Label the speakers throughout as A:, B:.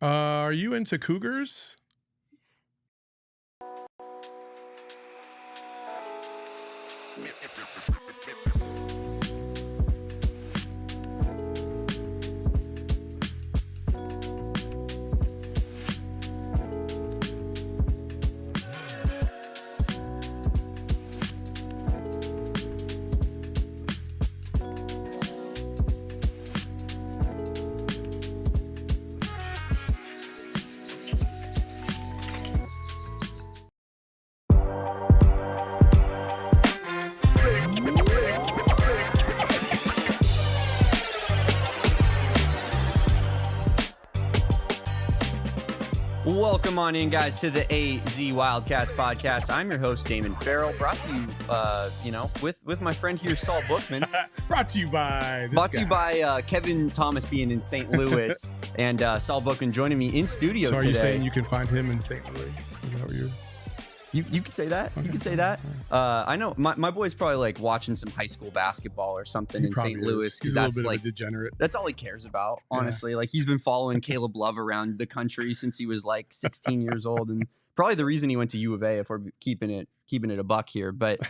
A: Are you into Cougars?
B: Welcome on in, guys, to the AZ Wildcats podcast. I'm your host, Damon Fairall, brought to you, with my friend here, Saul Bookman.
A: Brought to you by
B: Kevin Thomas being in St. Louis and Saul Bookman joining me in studio
A: So are
B: today.
A: you saying you can find him in St. Louis? Is that what you're...
B: You could say that.
A: Okay.
B: You could say that. I know my boy's probably like watching some high school basketball or something in St. Louis.
A: He's a little bit of a degenerate.
B: That's all he cares about, honestly. Like, he's been following Caleb Love around the country since he was like 16 years old, and probably the reason he went to U of A, if we're keeping it a buck here. But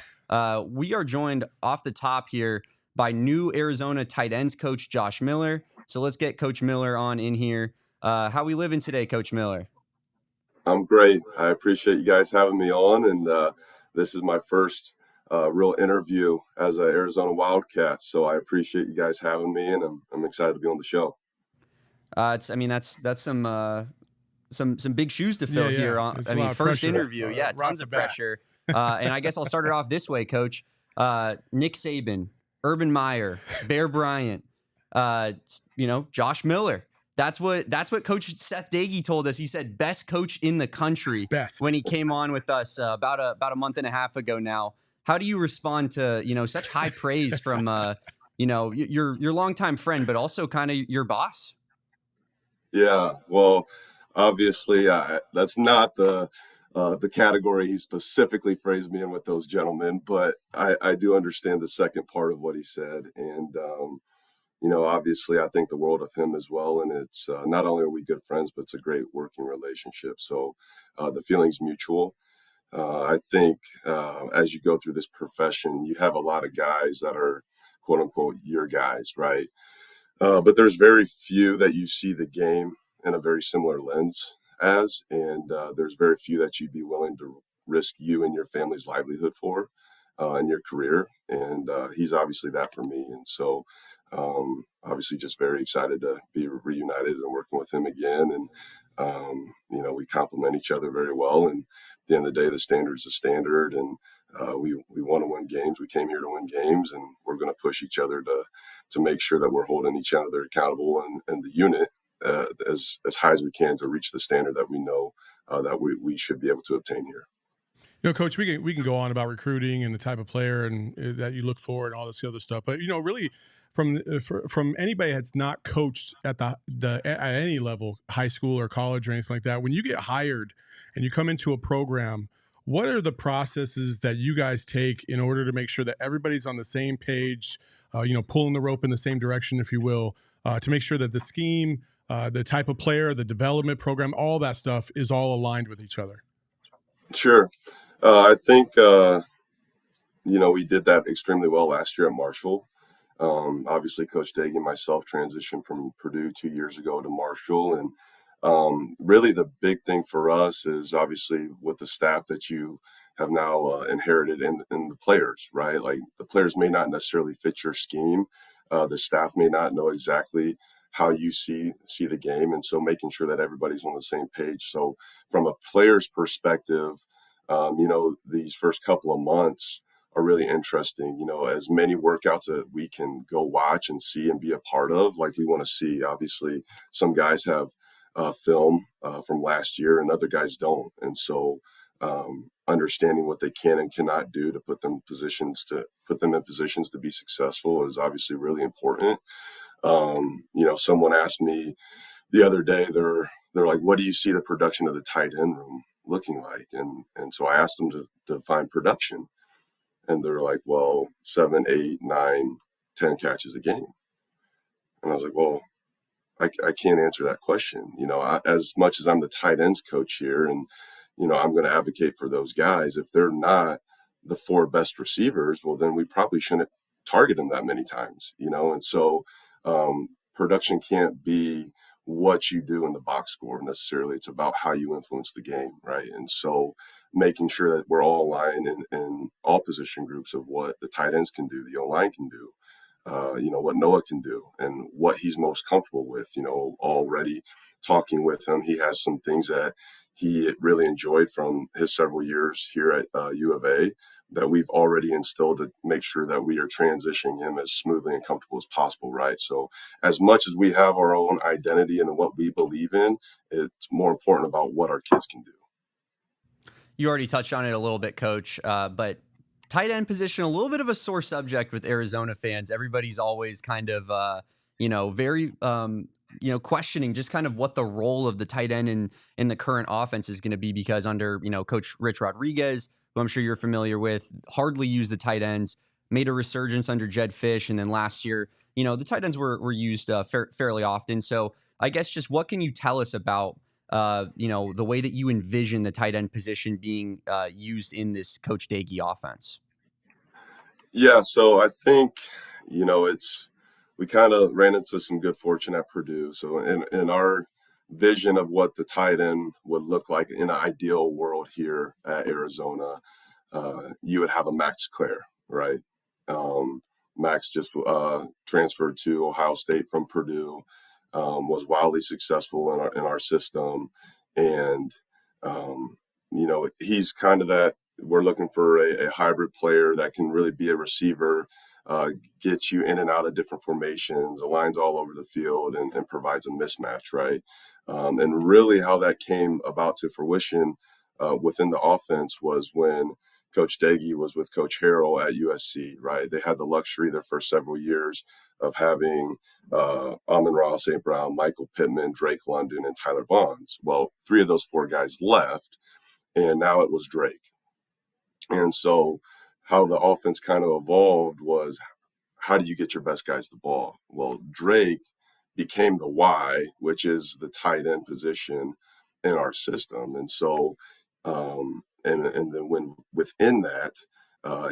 B: we are joined off the top here by new Arizona tight ends coach Josh Miller. So let's get Coach Miller on in here. How we living today, Coach Miller?
C: I'm great. I appreciate you guys having me on, and this is my first real interview as an Arizona Wildcat. So I appreciate you guys having me, and I'm excited to be on the show.
B: That's some big shoes to fill here. First
A: pressure.
B: interview, tons of pressure. And I guess I'll start it off this way, Coach. Nick Saban, Urban Meyer, Bear Bryant, Josh Miller. That's what Coach Seth Doege told us. He said best coach in the country when he came on with us about a month and a half ago now. How do you respond to such high praise from your longtime friend, but also kind of your boss?
C: Yeah, well, obviously that's not the category he specifically phrased me in with those gentlemen, but I do understand the second part of what he said, and obviously I think the world of him as well. And it's not only are we good friends, but it's a great working relationship. So the feeling's mutual. I think as you go through this profession, you have a lot of guys that are quote unquote your guys, right? But there's very few that you see the game in a very similar lens as, and there's very few that you'd be willing to risk you and your family's livelihood for in your career. And he's obviously that for me. And so obviously just very excited to be reunited and working with him again. And, we complement each other very well. And at the end of the day, the standard's the standard. And we want to win games. We came here to win games, and we're going to push each other to make sure that we're holding each other accountable and the unit as high as we can to reach the standard that we know that we should be able to obtain here.
A: Coach, we can go on about recruiting and the type of player and that you look for and all this other stuff. But really, from anybody that's not coached at at any level, high school or college or anything like that, when you get hired and you come into a program, what are the processes that you guys take in order to make sure that everybody's on the same page, pulling the rope in the same direction, if you will, to make sure that the scheme, the type of player, the development program, all that stuff is all aligned with each other?
C: Sure. I think, we did that extremely well last year at Marshall. Obviously, Coach Doege and myself transitioned from Purdue 2 years ago to Marshall. And really the big thing for us is obviously with the staff that you have now inherited in the players, right? Like, the players may not necessarily fit your scheme. The staff may not know exactly how you see the game. And so making sure that everybody's on the same page. So from a player's perspective, these first couple of months are really interesting. As many workouts that we can go watch and see and be a part of, like we want to see. Obviously, some guys have film from last year and other guys don't. And so understanding what they can and cannot do to put them in positions to be successful is obviously really important. Someone asked me the other day, they're like, what do you see the production of the tight end room looking like? And so I asked them to define production. And they're like, well, 7, 8, 9, 10 catches a game. And I was like, well, I can't answer that question. As much as I'm the tight ends coach here, and I'm going to advocate for those guys. If they're not the 4 best receivers, well, then we probably shouldn't target them that many times. And so production can't be what you do in the box score necessarily. It's about how you influence the game, right? And so making sure that we're all aligned in all position groups of what the tight ends can do, the O-line can do, what Noah can do and what he's most comfortable with. Already talking with him, he has some things that he really enjoyed from his several years here at U of A that we've already instilled to make sure that we are transitioning him as smoothly and comfortable as possible, right? So as much as we have our own identity and what we believe in, it's more important about what our kids can do.
B: You already touched on it a little bit, Coach, but tight end position, a little bit of a sore subject with Arizona fans. Everybody's always kind of, very, questioning just kind of what the role of the tight end in the current offense is going to be, because under, Coach Rich Rodriguez, who I'm sure you're familiar with, hardly used the tight ends, made a resurgence under Jed Fish. And then last year, the tight ends were used fairly often. So I guess just what can you tell us about the way that you envision the tight end position being used in this Coach Doege offense?
C: Yeah, so I think, we kind of ran into some good fortune at Purdue. So in our vision of what the tight end would look like in an ideal world here at Arizona, you would have a Max Clare, right? Max just transferred to Ohio State from Purdue. Was wildly successful in our system. And, he's kind of that. We're looking for a hybrid player that can really be a receiver, get you in and out of different formations, aligns all over the field, and provides a mismatch, right? And really how that came about to fruition within the offense was when Coach Doege was with Coach Fairall at USC, right? They had the luxury their first several years of having Amon-Ra St. Brown, Michael Pittman, Drake London, and Tyler Vaughns. Well, 3 of those 4 guys left, and now it was Drake. And so how the offense kind of evolved was, how do you get your best guys the ball? Well, Drake became the Y, which is the tight end position in our system. And so, and then when within that,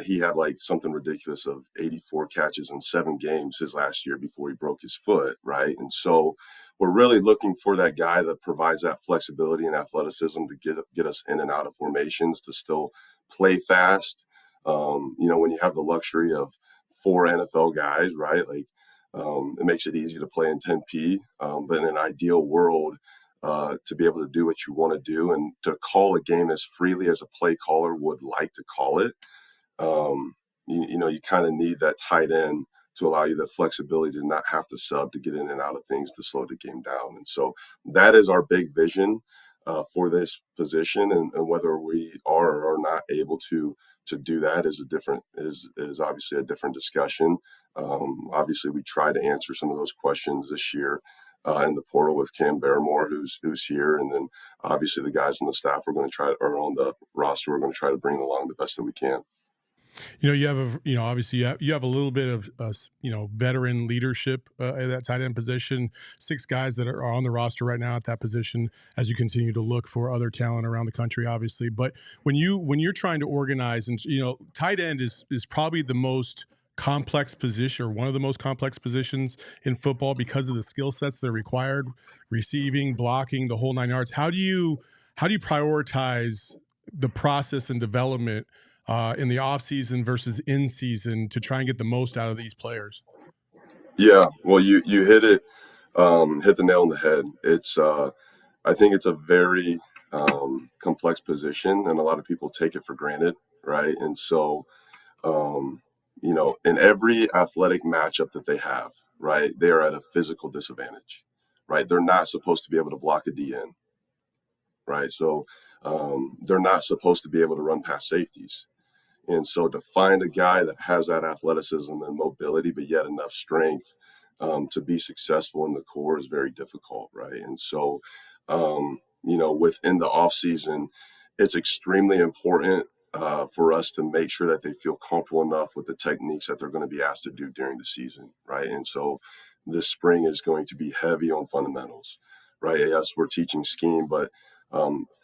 C: he had like something ridiculous of 84 catches in 7 games his last year before he broke his foot, right? And so we're really looking for that guy that provides that flexibility and athleticism to get us in and out of formations, to still play fast. When you have the luxury of 4 NFL guys, right? Like it makes it easy to play in 10P. But in an ideal world, to be able to do what you want to do and to call a game as freely as a play caller would like to call it, you kind of need that tight end to allow you the flexibility to not have to sub to get in and out of things to slow the game down. And so that is our big vision for this position, and whether we are or are not able to do that is obviously a different discussion. Obviously, we try to answer some of those questions this year in the portal with Cam Barrymore, who's here, and then obviously the guys on the staff we're going to try, or on the roster, we're going to try to bring along the best that we can.
A: You have obviously you have a little bit of veteran leadership at that tight end position. 6 guys that are on the roster right now at that position, as you continue to look for other talent around the country, obviously. But when you're trying to organize, and tight end is probably the most complex position, or one of the most complex positions in football, because of the skill sets that are required, receiving, blocking, the whole 9 yards. How do you prioritize the process and development in the off season versus in season to try and get the most out of these players?
C: Yeah, well, you hit it, hit the nail on the head. It's I think it's a very complex position, and a lot of people take it for granted, right? And so, in every athletic matchup that they have, right, they are at a physical disadvantage, right? They're not supposed to be able to block a DN, right? So they're not supposed to be able to run past safeties. And so to find a guy that has that athleticism and mobility, but yet enough strength to be successful in the core is very difficult, right? And so, within the offseason, it's extremely important for us to make sure that they feel comfortable enough with the techniques that they're going to be asked to do during the season, right? And so this spring is going to be heavy on fundamentals, right? Yes, we're teaching scheme, but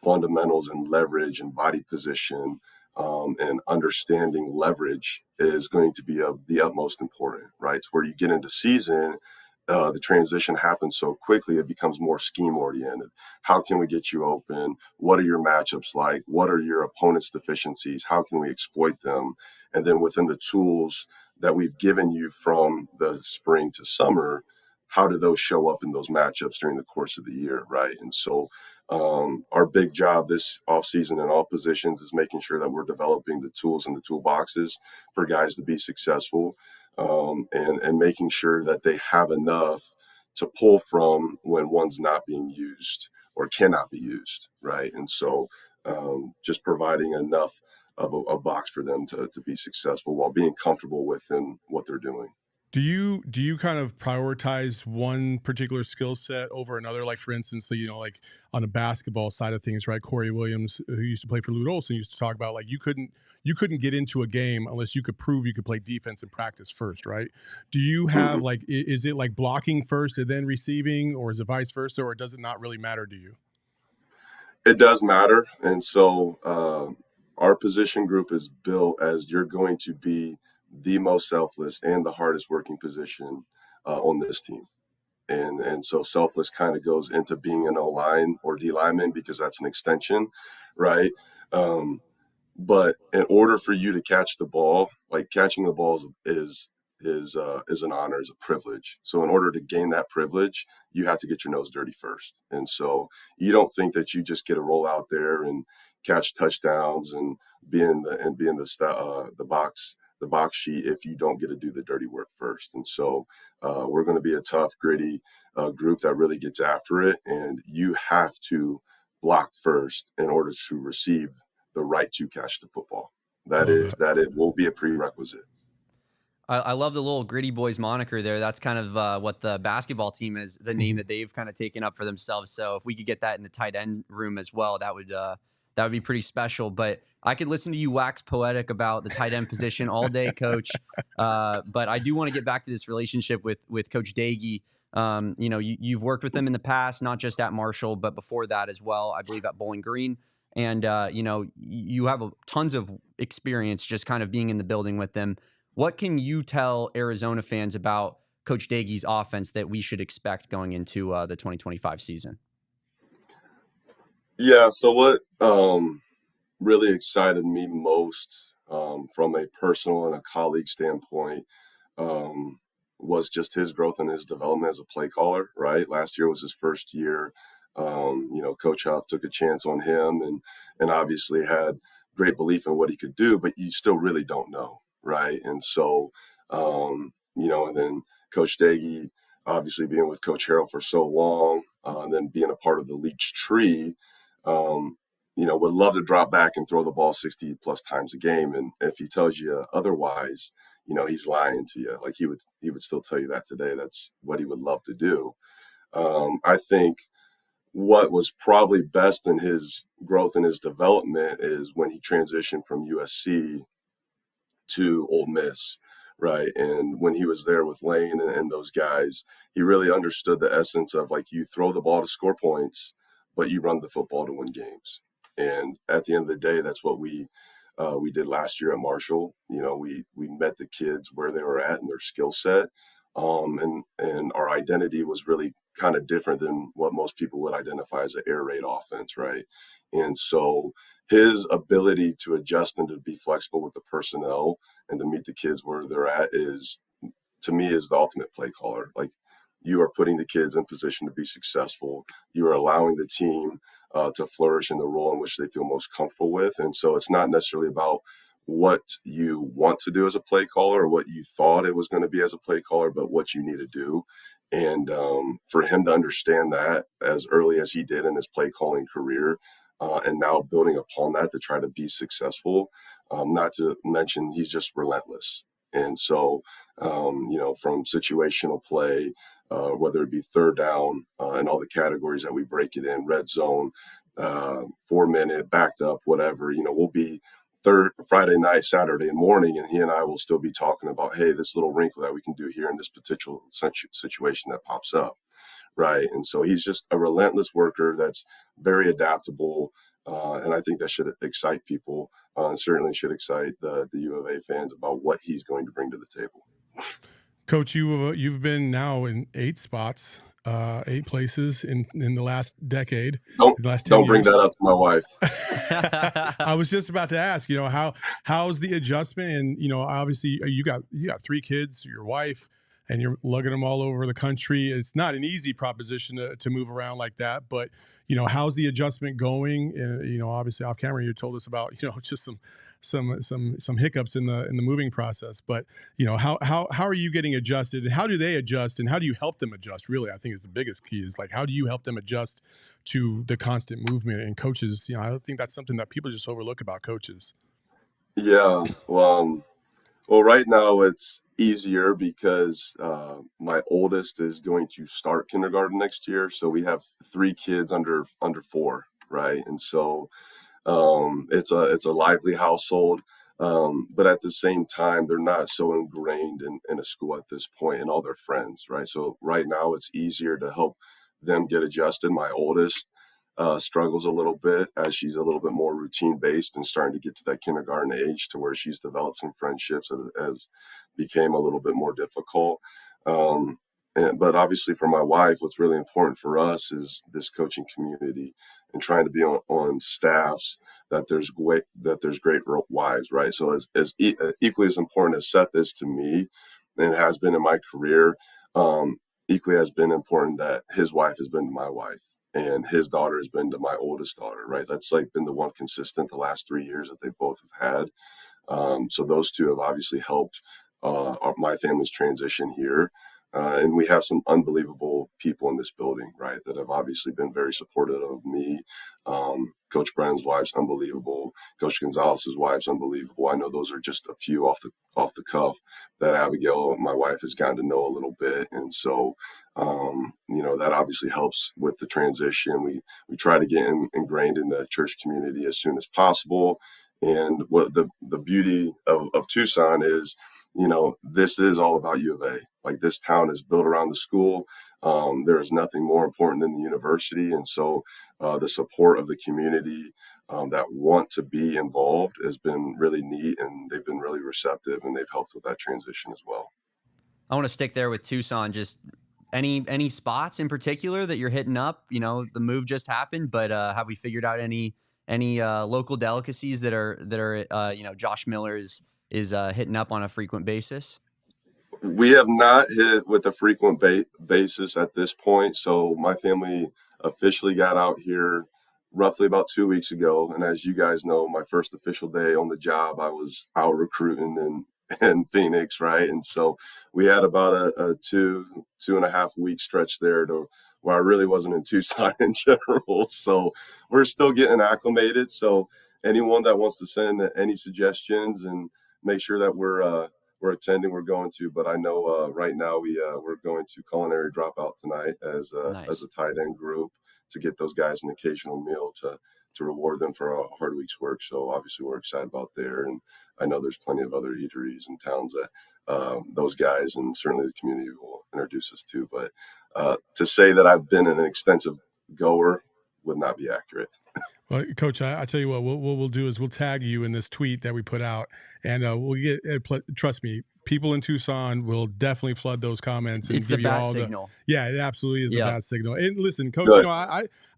C: fundamentals and leverage and body position and understanding leverage is going to be of the utmost important, right? It's where you get into season, the transition happens so quickly, it becomes more scheme oriented. How can we get you open? What are your matchups like? What are your opponent's deficiencies? How can we exploit them? And then within the tools that we've given you from the spring to summer, how do those show up in those matchups during the course of the year, right? And so our big job this offseason in all positions is making sure that we're developing the tools and the toolboxes for guys to be successful, and making sure that they have enough to pull from when one's not being used or cannot be used, right? And so just providing enough of a box for them to be successful while being comfortable within what they're doing.
A: Do you kind of prioritize one particular skill set over another? Like, for instance, like on the basketball side of things, right? Corey Williams, who used to play for Lloyd, used to talk about, like, you couldn't get into a game unless you could prove you could play defense in practice first, right? Do you have like, is it like blocking first and then receiving, or is it vice versa, or does it not really matter to you?
C: It does matter. And so our position group is built as you're going to be the most selfless and the hardest working position on this team. And so selfless kind of goes into being an O-line or D lineman because that's an extension, right? But in order for you to catch the ball, like catching the balls is an honor, is a privilege. So in order to gain that privilege, you have to get your nose dirty first. And so you don't think that you just get to roll out there and catch touchdowns and be in the box sheet if you don't get to do the dirty work first. And so we're going to be a tough, gritty group that really gets after it. And you have to block first in order to receive the right to catch the football. That it will be a prerequisite.
B: I love the little Gritty Boys moniker there. That's kind of what the basketball team is, the name that they've kind of taken up for themselves. So if we could get that in the tight end room as well, that would be pretty special. But I could listen to you wax poetic about the tight end position all day, Coach. But I do want to get back to this relationship with Coach Doege. You've worked with him in the past, not just at Marshall, but before that as well, I believe at Bowling Green. And, you have tons of experience just kind of being in the building with them. What can you tell Arizona fans about Coach Doege's offense that we should expect going into the 2025 season?
C: Yeah, so what really excited me most from a personal and a colleague standpoint was just his growth and his development as a play caller, right? Last year was his first year. Coach Huff took a chance on him and obviously had great belief in what he could do, but you still really don't know, right? And so, and then Coach Doege, obviously being with Coach Fairall for so long, and then being a part of the Leach tree, would love to drop back and throw the ball 60 plus times a game. And if he tells you otherwise, he's lying to you. Like he would still tell you that today. That's what he would love to do. I think what was probably best in his growth and his development is when he transitioned from USC to Ole Miss, right? And when he was there with Lane and those guys, he really understood the essence of, like, you throw the ball to score points, but you run the football to win games. And at the end of the day, that's what we did last year at Marshall. We met the kids where they were at and their skill set. And our identity was really kind of different than what most people would identify as an air raid offense, right? And so his ability to adjust and to be flexible with the personnel and to meet the kids where they're at is, to me, is the ultimate play caller. Like, you are putting the kids in position to be successful. You are allowing the team to flourish in the role in which they feel most comfortable with. And so it's not necessarily about what you want to do as a play caller or what you thought it was going to be as a play caller, but what you need to do. And for him to understand that as early as he did in his play calling career, and now building upon that to try to be successful, not to mention he's just relentless. And so, from situational play, whether it be third down and all the categories that we break it in, red zone, 4 minute, backed up, whatever, we'll be Friday night, Saturday morning, and he and I will still be talking about, hey, this little wrinkle that we can do here in this potential situation that pops up, right? And so he's just a relentless worker that's very adaptable, and I think that should excite people, and certainly should excite the U of A fans about what he's going to bring to the table.
A: Coach, you've been now in 8 spots, 8 places in the last decade.
C: Don't bring that up to my wife.
A: I was just about to ask, how's the adjustment? And, obviously you got 3 kids, your wife, and you're lugging them all over the country. It's not an easy proposition to move around like that, but, how's the adjustment going? And, obviously off camera, you told us about, just some hiccups in the moving process, but, how are you getting adjusted, and how do they adjust, and how do you help them adjust? Really, I think is the biggest key, is like, how do you help them adjust to the constant movement? And coaches, I think that's something that people just overlook about coaches.
C: Yeah. Well, right now it's easier because my oldest is going to start kindergarten next year. So we have 3 kids under 4, right? And so it's a lively household, but at the same time, they're not so ingrained in a school at this point and all their friends, right? So right now it's easier to help them get adjusted. My oldest struggles a little bit as she's a little bit more routine based and starting to get to that kindergarten age to where she's developed some friendships that has became a little bit more difficult. But obviously for my wife, what's really important for us is this coaching community and trying to be on staffs that there's great wives, right? So as equally as important as Seth is to me and has been in my career, equally has been important that his wife has been to my wife. And his daughter has been to my oldest daughter, right? That's like been the one consistent the last 3 years that they both have had. So those two have obviously helped my family's transition here. And we have some unbelievable people in this building, right, that have obviously been very supportive of me. Coach Brennan's wife's unbelievable. Coach Gonzalez's wife's unbelievable. I know those are just a few off the cuff that Abigail, my wife, has gotten to know a little bit. And so, that obviously helps with the transition. We try to get ingrained in the church community as soon as possible. And what the beauty of Tucson is, this is all about U of A. Like, this town is built around the school. There is nothing more important than the university. And so the support of the community that want to be involved has been really neat, and they've been really receptive, and they've helped with that transition as well.
B: I want to stick there with Tucson. Just any spots in particular that you're hitting up? The move just happened, but have we figured out any local delicacies that are Josh Miller is hitting up on a frequent basis?
C: We have not hit with a frequent basis at this point. So my family officially got out here roughly about 2 weeks ago. And as you guys know, my first official day on the job, I was out recruiting in Phoenix, right? And so we had about a 2.5 week stretch there to where I really wasn't in Tucson in general. So we're still getting acclimated. So anyone that wants to send any suggestions and make sure that we're attending, we're going to. But I know right now we're going to Culinary Dropout tonight as a tight end group to get those guys an occasional meal to reward them for a hard week's work. So obviously we're excited about there. And I know there's plenty of other eateries and towns that those guys and certainly the community will introduce us to. But to say that I've been an extensive goer would not be accurate.
A: Well, Coach, I tell you what we'll do is we'll tag you in this tweet that we put out, and we'll get. Trust me, people in Tucson will definitely flood those comments and
B: it's
A: give
B: the
A: you
B: bat
A: all
B: signal.
A: Yeah, it absolutely is the bat signal. And listen, Coach,
C: Good.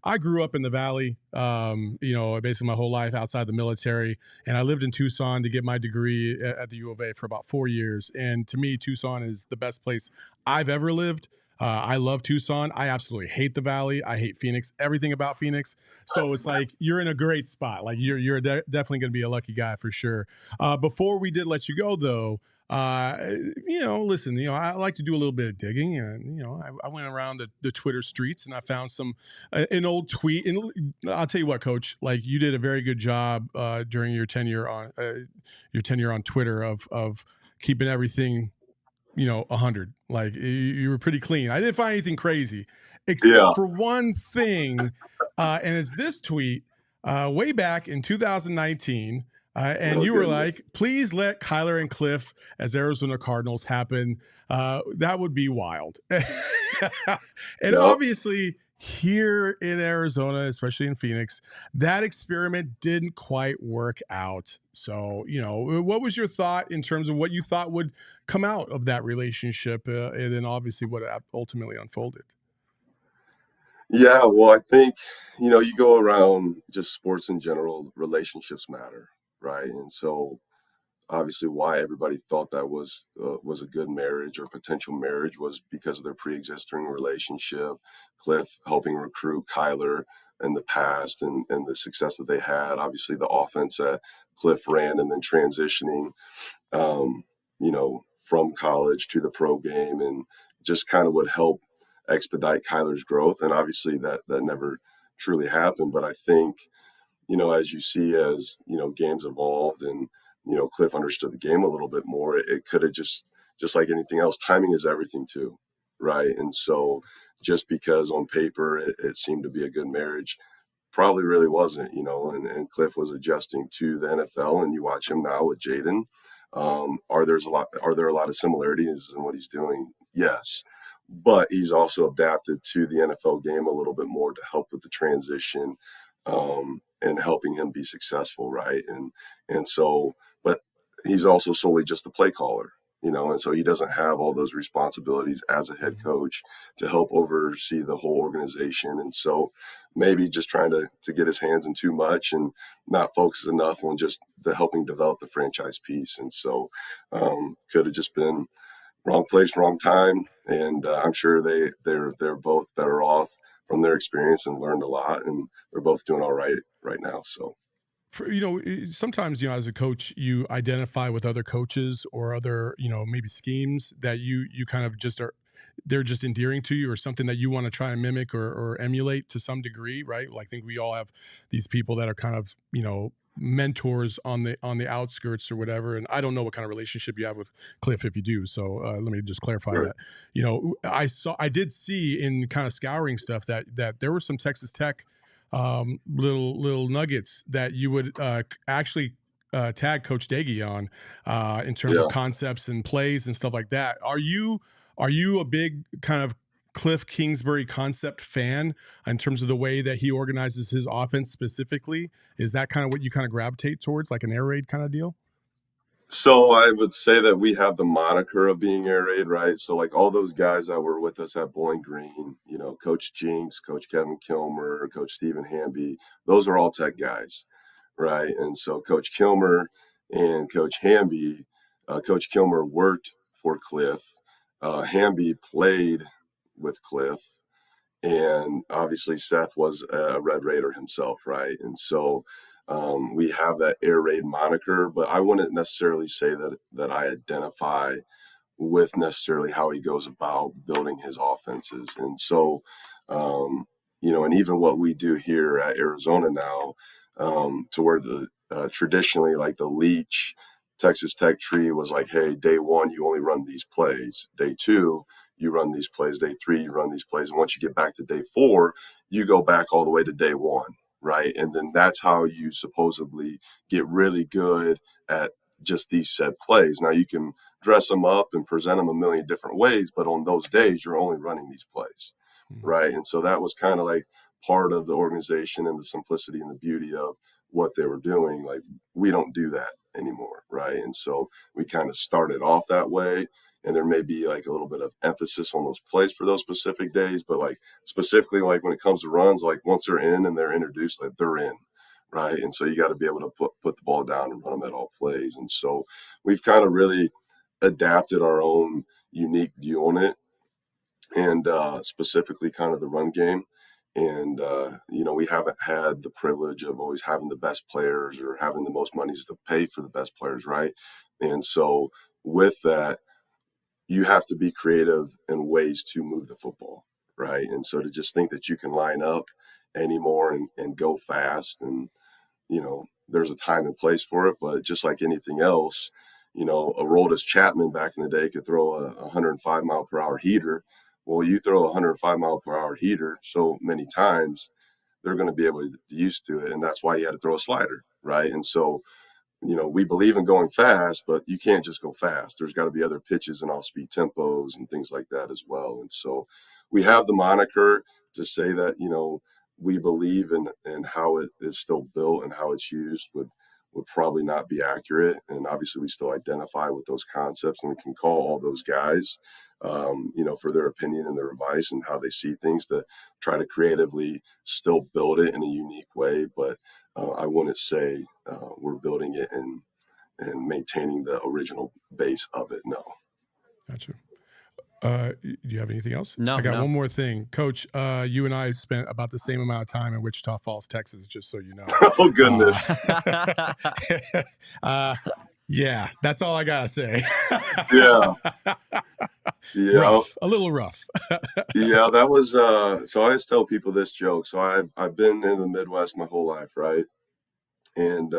A: I grew up in the Valley, basically my whole life outside the military, and I lived in Tucson to get my degree at the U of A for about 4 years. And to me, Tucson is the best place I've ever lived. I love Tucson. I absolutely hate the Valley. I hate Phoenix, everything about Phoenix. So it's like you're in a great spot. Like you're definitely going to be a lucky guy for sure. Before we did let you go, though, listen, I like to do a little bit of digging, and I went around the Twitter streets and I found an old tweet. And I'll tell you what, Coach, like you did a very good job during your tenure on Twitter of keeping everything 100. Like you were pretty clean. I didn't find anything crazy except for one thing. And it's this tweet way back in 2019. And
C: Oh,
A: you were
C: goodness.
A: like, please let Kyler and Cliff as Arizona Cardinals happen. That would be wild. And
C: Yep.
A: obviously, here in Arizona, especially in Phoenix, that experiment didn't quite work out. So, what was your thought in terms of what you thought would come out of that relationship, and then obviously what ultimately unfolded?
C: Yeah, well, I think, you go around just sports in general, relationships matter, right? And so obviously why everybody thought that was a good marriage or potential marriage was because of their pre-existing relationship. Cliff helping recruit Kyler in the past and the success that they had. Obviously, the offense that Cliff ran and then transitioning, from college to the pro game and just kind of would help expedite Kyler's growth. And obviously, that never truly happened. But I think as you see games evolved and Cliff understood the game a little bit more, it could have just like anything else, timing is everything too, right? And so just because on paper it seemed to be a good marriage, probably really wasn't, and Cliff was adjusting to the NFL, and you watch him now with Jaden. Are there a lot of similarities in what he's doing? Yes. But he's also adapted to the NFL game a little bit more to help with the transition, and helping him be successful, right? And so, but he's also solely just a play caller, and so he doesn't have all those responsibilities as a head coach to help oversee the whole organization. And so maybe just trying to get his hands in too much and not focus enough on just the helping develop the franchise piece. And so could have just been wrong place, wrong time. And I'm sure they're both better off from their experience and learned a lot, and they're both doing all right now. So.
A: Sometimes, as a coach, you identify with other coaches or other, maybe schemes that you kind of just they're just endearing to you, or something that you want to try and mimic or emulate to some degree, right? Like, I think we all have these people that are kind of, mentors on the outskirts or whatever. And I don't know what kind of relationship you have with Cliff, if you do. So let me just clarify
C: Sure.
A: that. I did see in kind of scouring stuff that there were some Texas Tech little nuggets that you would actually tag Coach Doege on in terms
C: Yeah.
A: of concepts and plays and stuff like that. Are you a big kind of Cliff Kingsbury concept fan in terms of the way that he organizes his offense specifically? Is that kind of what you kind of gravitate towards, like an air raid kind of deal?
C: So I would say that we have the moniker of being air raid, right? So like all those guys that were with us at Bowling Green, Coach Jinks, Coach Kevin Kilmer, Coach Stephen Hamby, those are all Tech guys, right? And so Coach Kilmer and Coach Hamby, Coach Kilmer worked for Cliff. Hamby played with Cliff. And obviously Seth was a Red Raider himself, right? And so we have that air raid moniker, but I wouldn't necessarily say that I identify with necessarily how he goes about building his offenses. And so, and even what we do here at Arizona now, to where the traditionally like the Leach Texas Tech tree was like, hey, day one, you only run these plays. Day two, you run these plays. Day three, you run these plays. And once you get back to day four, you go back all the way to day one, right? And then that's how you supposedly get really good at just these set plays. Now you can dress them up and present them a million different ways, but on those days, you're only running these plays, right? And so that was kind of like part of the organization and the simplicity and the beauty of what they were doing. Like, we don't do that anymore, right? And so we kind of started off that way, and there may be like a little bit of emphasis on those plays for those specific days, but like specifically like when it comes to runs, like once they're in and they're introduced, like they're in, right? And so you got to be able to put the ball down and run them at all plays. And so we've kind of really adapted our own unique view on it, and specifically kind of the run game. And, we haven't had the privilege of always having the best players or having the most monies to pay for the best players, right? And so with that, you have to be creative in ways to move the football, right? And so to just think that you can line up anymore and go fast, and, there's a time and place for it, but just like anything else, Aroldis Chapman back in the day could throw a 105 mile per hour heater. Well, you throw a 105 mile per hour heater so many times, they're going to be able to get used to it. And that's why you had to throw a slider, right? And so we believe in going fast, but you can't just go fast. There's got to be other pitches and off-speed tempos and things like that as well. And so we have the moniker to say that, we believe in how it is still built, and how it's used would probably not be accurate. And obviously we still identify with those concepts, and we can call all those guys, for their opinion and their advice and how they see things, to try to creatively still build it in a unique way. But I wouldn't say we're building it and maintaining the original base of it. No.
A: Gotcha. Do you have anything else?
B: No.
A: I got one more thing. Coach, you and I spent about the same amount of time in Wichita Falls, Texas, just so you know.
C: Oh, goodness.
A: Yeah, that's all I got to say.
C: Yeah.
A: Rough, a little rough.
C: Yeah, that was, so I always tell people this joke. So I've been in the Midwest my whole life, right? And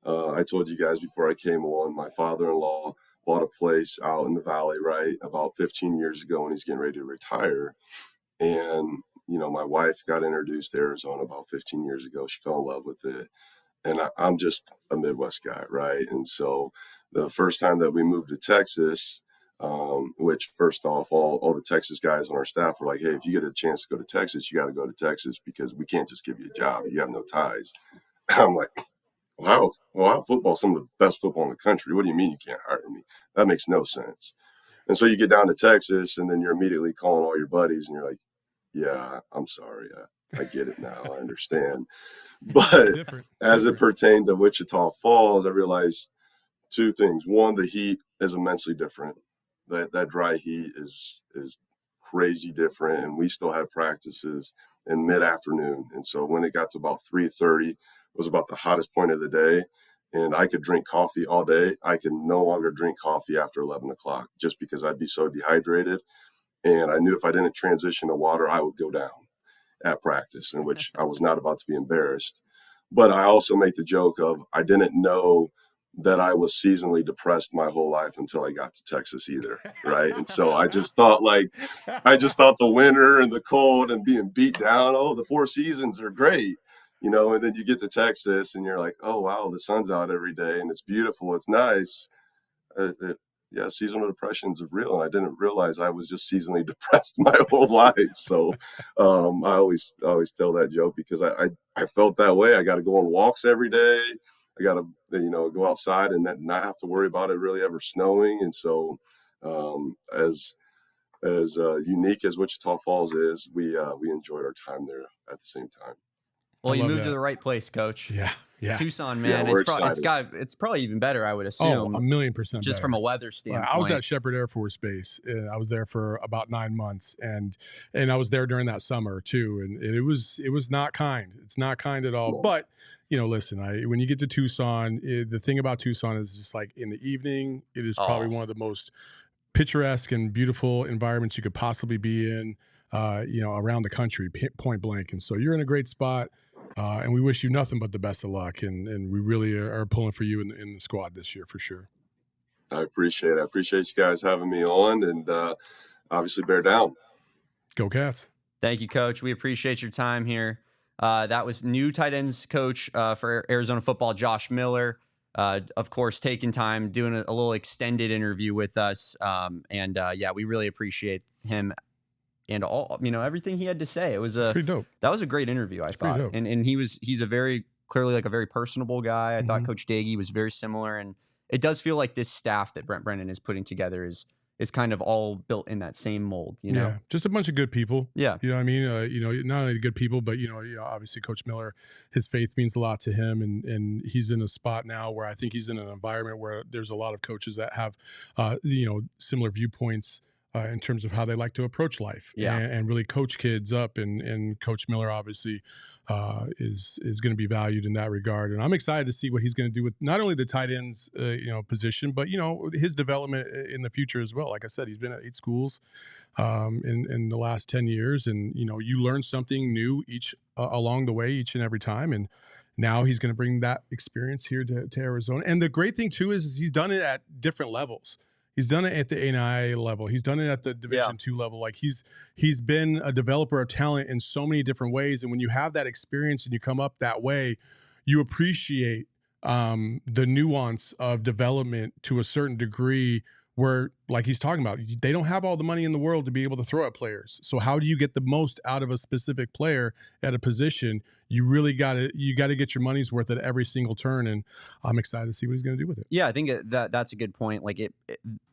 C: I told you guys before I came on, my father-in-law bought a place out in the valley, right, about 15 years ago, when he's getting ready to retire. And, my wife got introduced to Arizona about 15 years ago. She fell in love with it. And I'm just a Midwest guy, right? And so the first time that we moved to Texas, which first off, all the Texas guys on our staff were like, hey, if you get a chance to go to Texas, you got to go to Texas, because we can't just give you a job. You have no ties. I'm like, wow, football's some of the best football in the country. What do you mean you can't hire me? That makes no sense. And so you get down to Texas, and then you're immediately calling all your buddies, and you're like, yeah, I'm sorry. I get it now. I understand. But as it pertained to Wichita Falls, I realized two things. One, the heat is immensely different. That dry heat is crazy different. And we still had practices in mid-afternoon. And so when it got to about 3:30, it was about the hottest point of the day. And I could drink coffee all day. I can no longer drink coffee after 11 o'clock, just because I'd be so dehydrated. And I knew if I didn't transition to water, I would go down at practice, in which I was not about to be embarrassed. But I also make the joke of, I didn't know that I was seasonally depressed my whole life until I got to Texas either, right? And so I just thought the winter and the cold and being beat down, the four seasons are great, and then you get to Texas and you're like, oh, wow, the sun's out every day and it's beautiful, it's nice. Yeah, seasonal depression is real, and I didn't realize I was just seasonally depressed my whole life. So I always tell that joke, because I felt that way. I got to go on walks every day. I got to go outside and not have to worry about it really ever snowing. And so as unique as Wichita Falls is, we enjoyed our time there at the same time.
B: Well, you moved to the right place, Coach.
A: Yeah.
B: Tucson, man.
C: Yeah,
B: it's probably even better, I would assume.
A: Oh, 1,000,000%
B: just
A: better.
B: from a weather standpoint.
A: I was at Shepherd Air Force Base. I was there for about 9 months, and I was there during that summer too. And it was not kind. It's not kind at all. But listen, when you get to Tucson, the thing about Tucson is just like in the evening, it is probably one of the most picturesque and beautiful environments you could possibly be in. Around the country, point blank. And so you're in a great spot. And we wish you nothing but the best of luck, and we really are pulling for you in the squad this year for sure.
C: I appreciate it. I appreciate you guys having me on, and obviously bear down.
A: Go Cats.
B: Thank you, Coach. We appreciate your time here. That was new tight ends coach for Arizona football, Josh Miller. Of course, taking time, doing a little extended interview with us. We really appreciate him and all, everything he had to say. It was pretty dope. That was a great interview, I thought. And he's a very clearly a very personable guy. I thought Coach Doege was very similar, and it does feel like this staff that Brent Brennan is putting together is kind of all built in that same mold,
A: Yeah, just a bunch of good people.
B: Yeah.
A: You know what I mean? Not only good people, but, obviously Coach Miller, his faith means a lot to him. And he's in a spot now where I think he's in an environment where there's a lot of coaches that have, similar viewpoints in terms of how they like to approach life and really coach kids up. And Coach Miller obviously is going to be valued in that regard. And I'm excited to see what he's going to do with not only the tight ends, position, but, his development in the future as well. Like I said, he's been at 8 schools in the last 10 years. And, you learn something new along the way, each and every time. And now he's going to bring that experience here to Arizona. And the great thing too is he's done it at different levels. He's done it at the NAIA level. He's done it at the Division II level. Like he's been a developer of talent in so many different ways. And when you have that experience and you come up that way, you appreciate the nuance of development to a certain degree where, like he's talking about, they don't have all the money in the world to be able to throw at players. So how do you get the most out of a specific player at a position? You really got to get your money's worth at every single turn. And I'm excited to see what he's going to do with it.
B: Yeah, I think that's a good point. Like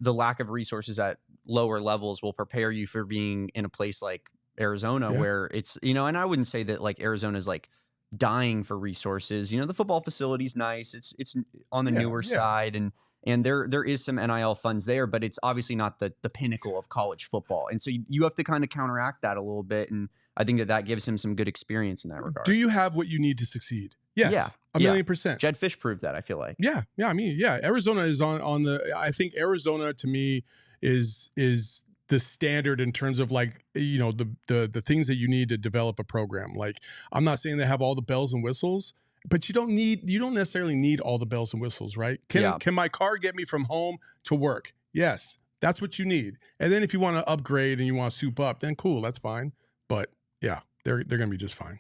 B: the lack of resources at lower levels will prepare you for being in a place like Arizona, where it's, and I wouldn't say that like Arizona's like dying for resources. The football facility's nice. It's on the newer side, and there is some NIL funds there, but it's obviously not the pinnacle of college football. And so you have to kind of counteract that a little bit. And I think that gives him some good experience in that regard.
A: Do you have what you need to succeed? Yes.
B: Yeah.
A: A million %.
B: Jed Fish proved that, I feel like.
A: Yeah. I mean, Arizona is on the, I think Arizona to me is the standard in terms of like, the things that you need to develop a program. Like, I'm not saying they have all the bells and whistles, but you don't necessarily need all the bells and whistles, right? Can my car get me from home to work? Yes, that's what you need. And then if you want to upgrade and you want to soup up, then cool, that's fine. But yeah, they're going to be just fine.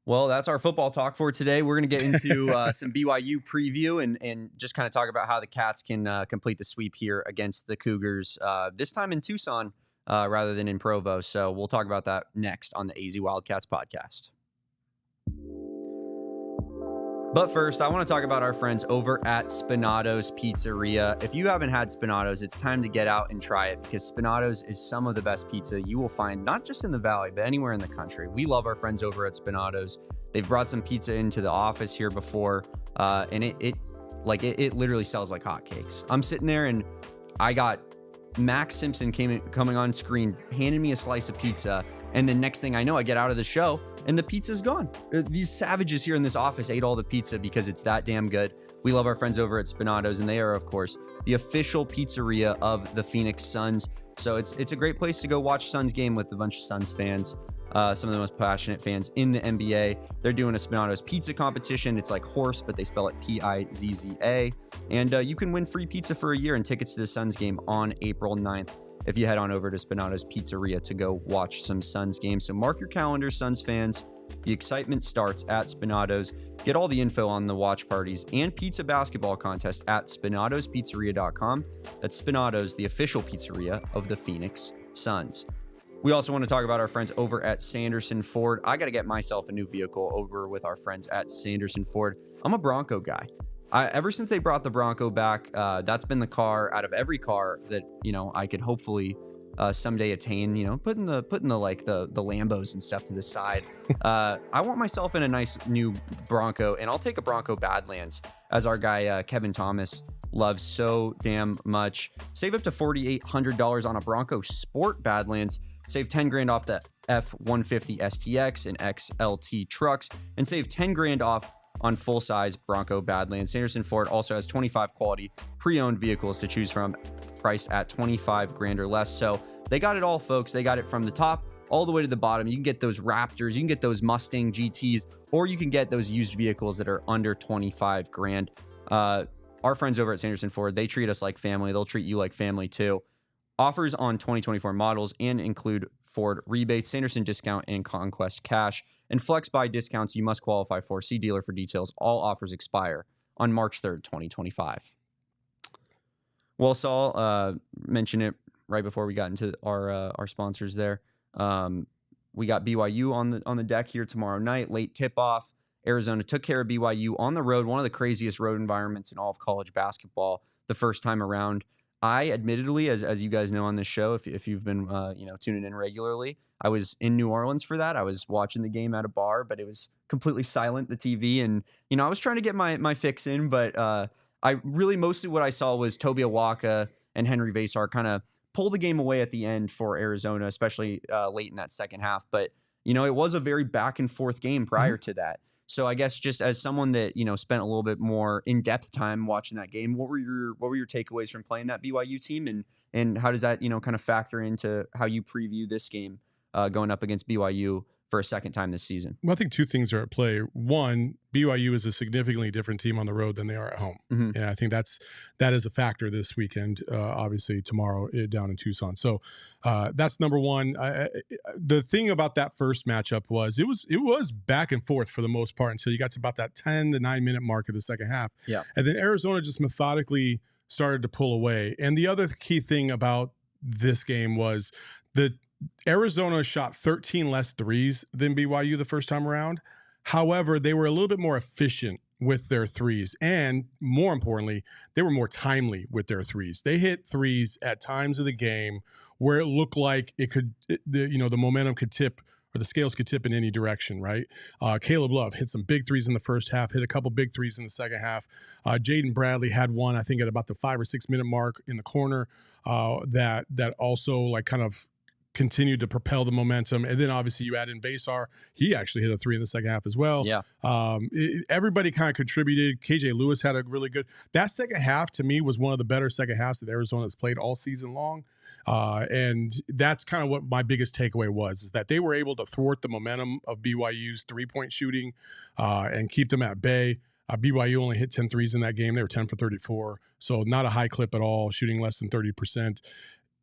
B: Well, that's our football talk for today. We're going to get into some BYU preview and just kind of talk about how the Cats can complete the sweep here against the Cougars, this time in Tucson rather than in Provo. So we'll talk about that next on the AZ Wildcats podcast. But first, I want to talk about our friends over at Spinato's Pizzeria. If you haven't had Spinato's, it's time to get out and try it, because Spinato's is some of the best pizza you will find, not just in the Valley, but anywhere in the country. We love our friends over at Spinato's. They've brought some pizza into the office here before, and it literally sells like hotcakes. I'm sitting there and I got Max Simpson coming on screen, handing me a slice of pizza, and the next thing I know, I get out of the show and the pizza's gone. These savages here in this office ate all the pizza because it's that damn good. We love our friends over at Spinato's, and they are, of course, the official pizzeria of the Phoenix Suns. So it's a great place to go watch Suns game with a bunch of Suns fans, some of the most passionate fans in the NBA. They're doing a Spinato's pizza competition. It's like horse, but they spell it Pizza. And you can win free pizza for a year and tickets to the Suns game on April 9th. If you head on over to Spinato's Pizzeria to go watch some Suns games. So mark your calendars, Suns fans. The excitement starts at Spinato's. Get all the info on the watch parties and pizza basketball contest at spinatospizzeria.com. That's Spinato's, the official pizzeria of the Phoenix Suns. We also want to talk about our friends over at Sanderson Ford. I got to get myself a new vehicle over with our friends at Sanderson Ford. I'm a Bronco guy. Ever since they brought the Bronco back, that's been the car out of every car that, I could hopefully someday attain, putting the Lambos and stuff to the side. I want myself in a nice new Bronco, and I'll take a Bronco Badlands, as our guy Kevin Thomas loves so damn much. Save up to $4,800 on a Bronco Sport Badlands. Save 10 grand off the F-150 STX and XLT trucks, and save 10 grand off on full-size Bronco Badlands. Sanderson Ford also has 25 quality pre-owned vehicles to choose from, priced at 25 grand or less. So they got it all, folks. They got it from the top all the way to the bottom. You can get those Raptors, you can get those Mustang GTs, or you can get those used vehicles that are under 25 grand. Our friends over at Sanderson Ford, they treat us like family. They'll treat you like family too. Offers on 2024 models and include Ford rebates, Sanderson discount, and Conquest cash, and flex buy discounts you must qualify for. See dealer for details. All offers expire on March 3rd, 2025. Well, Saul mentioned it right before we got into our sponsors there. We got BYU on the deck here tomorrow night, late tip-off. Arizona took care of BYU on the road, one of the craziest road environments in all of college basketball the first time around. I admittedly, as you guys know on this show, if you've been tuning in regularly, I was in New Orleans for that. I was watching the game at a bar, but it was completely silent, the TV, and I was trying to get my fix in, but I really mostly what I saw was Toby Awaka and Henry Vasar kind of pull the game away at the end for Arizona, especially late in that second half. But it was a very back and forth game prior to that. So I guess just as someone that, spent a little bit more in-depth time watching that game, what were your takeaways from playing that BYU team, and how does that, kind of factor into how you preview this game going up against BYU for a second time this season.
A: Well, I think two things are at play. One, BYU is a significantly different team on the road than they are at home.
B: Mm-hmm.
A: And I think that is a factor this weekend, obviously tomorrow down in Tucson. So that's number one. The thing about that first matchup was it was back and forth for the most part until you got to about that 10 to 9 minute mark of the second half.
B: Yeah.
A: And then Arizona just methodically started to pull away. And the other key thing about this game was the Arizona shot 13 less threes than BYU the first time around. However, they were a little bit more efficient with their threes. And more importantly, they were more timely with their threes. They hit threes at times of the game where it looked like the momentum could tip, or the scales could tip in any direction, right? Caleb Love hit some big threes in the first half, hit a couple big threes in the second half. Jaden Bradley had one, I think, at about the 5 or 6 minute mark in the corner that also like kind of continued to propel the momentum. And then obviously you add in Basar. He actually hit a 3 in the second half as well.
B: Yeah.
A: Everybody kind of contributed. KJ Lewis had a really good – that second half to me was one of the better second halves that Arizona's played all season long. And that's kind of what my biggest takeaway was, is that they were able to thwart the momentum of BYU's three-point shooting and keep them at bay. BYU only hit 10 threes in that game. They were 10 for 34. So not a high clip at all, shooting less than 30%.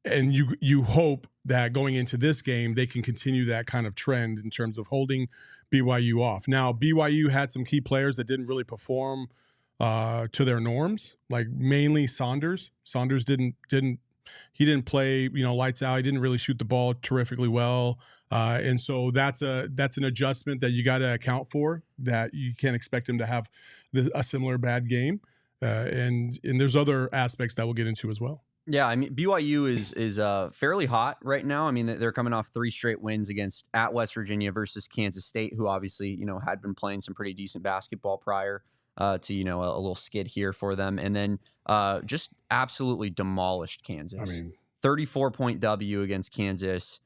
A: And you hope that going into this game, they can continue that kind of trend in terms of holding BYU off. Now, BYU had some key players that didn't really perform to their norms, like mainly Saunders. Saunders didn't play, lights out. He didn't really shoot the ball terrifically well. And so that's an adjustment that you got to account for, that you can't expect him to have a similar bad game. And there's other aspects that we'll get into as well.
B: Yeah, I mean, BYU is fairly hot right now. I mean, they're coming off 3 straight wins at West Virginia versus Kansas State, who obviously, had been playing some pretty decent basketball prior to, a little skid here for them. And then just absolutely demolished Kansas. I mean, 34-point W against Kansas,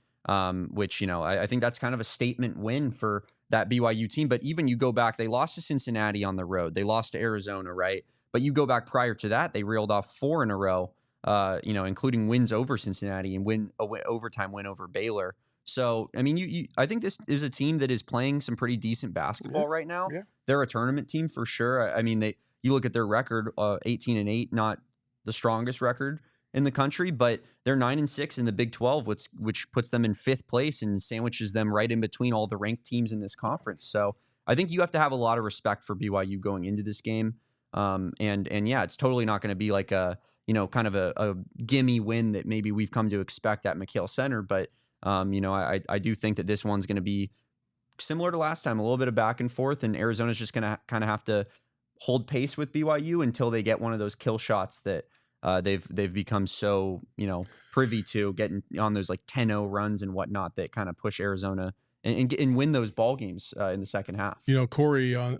B: which, I think that's kind of a statement win for that BYU team. But even you go back, they lost to Cincinnati on the road. They lost to Arizona, right? But you go back prior to that, they reeled off 4 in a row. Including wins over Cincinnati and overtime win over Baylor. So, I mean, I think this is a team that is playing some pretty decent basketball right now.
A: Yeah.
B: They're a tournament team for sure. I mean, you look at their record, 18-8, not the strongest record in the country, but they're 9-6 in the Big 12, which puts them in 5th place and sandwiches them right in between all the ranked teams in this conference. So, I think you have to have a lot of respect for BYU going into this game. And yeah, it's totally not going to be like a kind of a gimme win that maybe we've come to expect at McHale Center. But, I do think that this one's going to be similar to last time, a little bit of back and forth, and Arizona's just going to kind of have to hold pace with BYU until they get one of those kill shots that they've become so, privy to, getting on those like 10-0 runs and whatnot that kind of push Arizona and win those ball games in the second half. Corey
A: on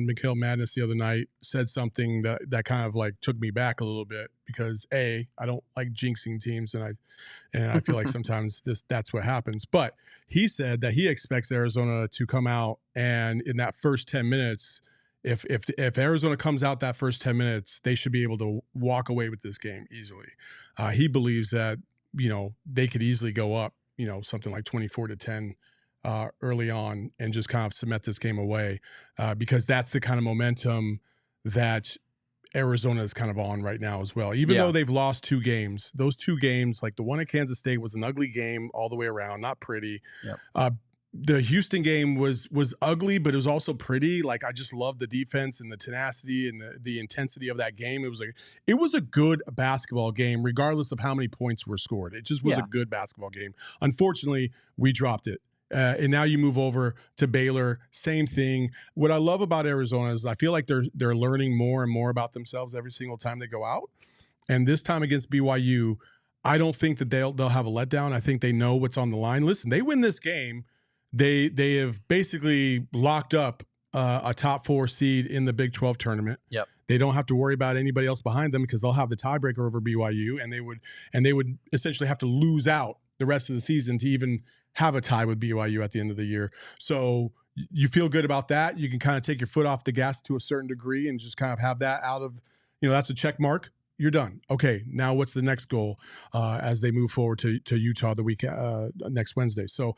A: McHale Madness the other night said something that kind of like took me back a little bit, because I don't like jinxing teams, and I feel like sometimes that's what happens. But he said that he expects Arizona to come out, and in that first 10 minutes, if Arizona comes out that first 10 minutes, they should be able to walk away with this game easily. He believes that they could easily go up something like 24-10. Early on, and just kind of cement this game away, because that's the kind of momentum that Arizona is kind of on right now as well. Even though they've lost 2 games, those 2 games, like the one at Kansas State was an ugly game all the way around, not pretty. Yep. The Houston game was ugly, but it was also pretty. Like, I just loved the defense and the tenacity and the intensity of that game. It was a good basketball game, regardless of how many points were scored. It just was a good basketball game. Unfortunately, we dropped it. And now you move over to Baylor, same thing. What I love about Arizona is I feel like they're learning more and more about themselves every single time they go out. And this time against BYU, I don't think that they'll have a letdown. I think they know what's on the line. Listen, they win this game, they have basically locked up a top 4 seed in the Big 12 tournament.
B: Yep.
A: They don't have to worry about anybody else behind them, because they'll have the tiebreaker over BYU, and they would essentially have to lose out the rest of the season to even have a tie with BYU at the end of the year. So you feel good about that. You can kind of take your foot off the gas to a certain degree and just kind of have that out of, that's a check mark, you're done. Okay, now what's the next goal as they move forward to Utah the week next Wednesday? So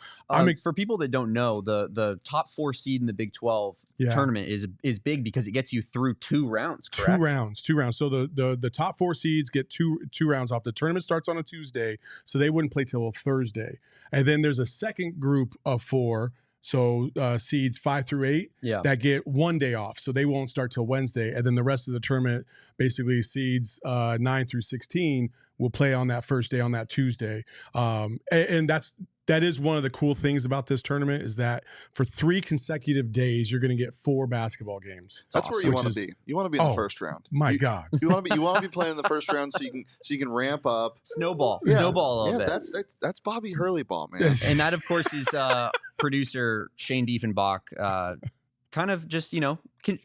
B: for people that don't know, the top 4 seed in the Big 12 tournament is big because it gets you through 2 rounds, correct?
A: 2 rounds. So the top 4 seeds get two rounds off. The tournament starts on a Tuesday, so they wouldn't play till Thursday. And then there's a second group of 4. So seeds 5 through 8 that get 1 day off. So they won't start till Wednesday. And then the rest of the tournament, basically seeds 9 through 16 will play on that first day on that Tuesday. And that is one of the cool things about this tournament is that for 3 consecutive days, you're going to get 4 basketball games.
D: That's awesome. Where you want to be. You want to be in the first round.
A: My God.
D: You want to be playing in the first round so you can ramp up.
B: Snowball a little bit.
D: That's Bobby Hurley ball, man.
B: And that, of course, is producer Shane Diefenbach kind of just,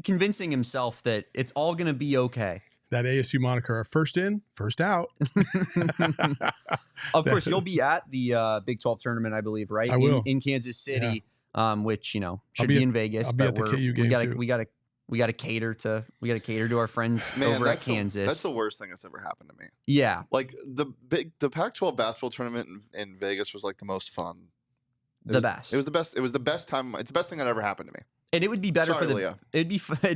B: convincing himself that it's all going to be okay.
A: That ASU moniker, first in, first out.
B: Of course, you'll be at the Big 12 tournament, I believe, right?
A: I will.
B: In Kansas City, which, should be in Vegas.
A: I'll be at the KU game too.
B: We got to cater to our friends over at Kansas.
D: That's the worst thing that's ever happened to me.
B: Yeah.
D: Like the Pac-12 basketball tournament in Vegas was like the most fun. It was the best. It was the best time. It's the best thing that ever happened to me.
B: And it would be better it'd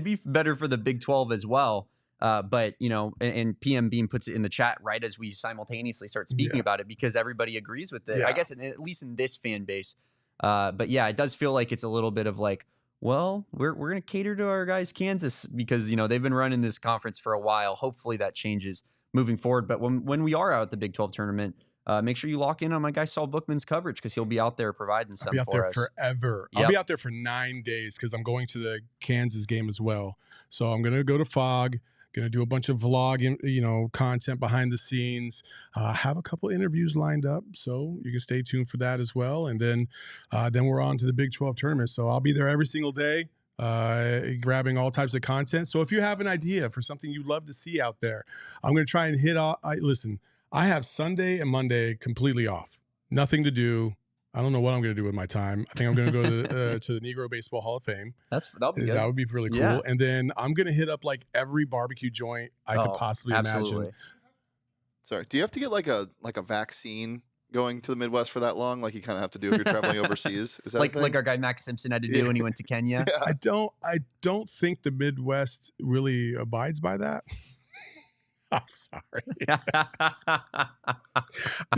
B: be better for the Big 12 as well. But, and PM Beam puts it in the chat right as we simultaneously start speaking about it because everybody agrees with it. Yeah. I guess at least in this fan base. But yeah, it does feel like it's a little bit of like, well, we're going to cater to our guys Kansas because, they've been running this conference for a while. Hopefully that changes moving forward. But when we are out at the Big 12 tournament, make sure you lock in on my guy Saul Bookman's coverage because he'll be out there providing some for us.
A: I'll be out there forever. Yep. I'll be out there for 9 days because I'm going to the Kansas game as well. So I'm going to go to Fog. Going to do a bunch of vlog, content behind the scenes. Have a couple interviews lined up, so you can stay tuned for that as well. And then we're on to the Big 12 tournament. So I'll be there every single day, grabbing all types of content. So if you have an idea for something you'd love to see out there, I'm going to try and hit off. Listen, I have Sunday and Monday completely off. Nothing to do. I don't know what I'm going to do with my time. I think I'm going to go to the Negro Baseball Hall of Fame.
B: That'll be good.
A: That would be really cool. Yeah. And then I'm going to hit up like every barbecue joint I could possibly imagine.
D: Sorry, do you have to get like a vaccine going to the Midwest for that long? Like you kind of have to do if you're traveling overseas? Is that
B: like our guy Max Simpson had to do when he went to Kenya?
A: Yeah. I don't think the Midwest really abides by that. I'm sorry.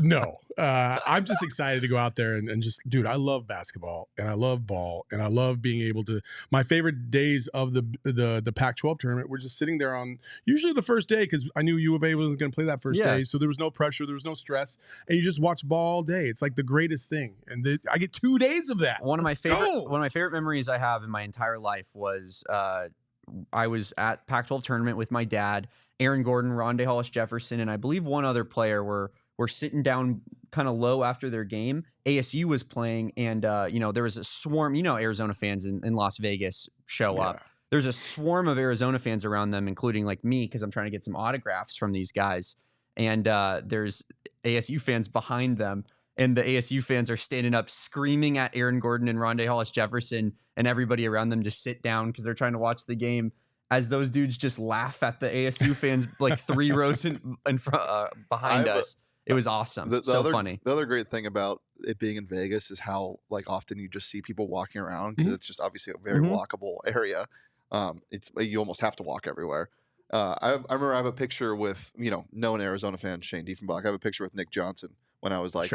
A: No, I'm just excited to go out there and just, dude, I love basketball and I love ball and I love being able to, my favorite days of the Pac-12 tournament were just sitting there on usually the first day because I knew U of A was going to play that first day. So there was no pressure. There was no stress. And you just watch ball all day. It's like the greatest thing. And I get 2 days of that.
B: One of my favorite memories I have in my entire life was I was at Pac-12 tournament with my dad, Aaron Gordon, Rondé Hollis-Jefferson, and I believe one other player were sitting down kind of low after their game. ASU was playing, and there was a swarm. Arizona fans in Las Vegas show up. There's a swarm of Arizona fans around them, including like me, because I'm trying to get some autographs from these guys. And there's ASU fans behind them, and the ASU fans are standing up screaming at Aaron Gordon and Rondé Hollis-Jefferson and everybody around them to sit down because they're trying to watch the game. As those dudes just laugh at the ASU fans like 3 rows in front behind us. It was awesome. Funny.
D: The other great thing about it being in Vegas is how like often you just see people walking around because it's just obviously a very walkable area. You almost have to walk everywhere. I remember I have a picture with known Arizona fan Shane Diefenbach. I have a picture with Nick Johnson when I was like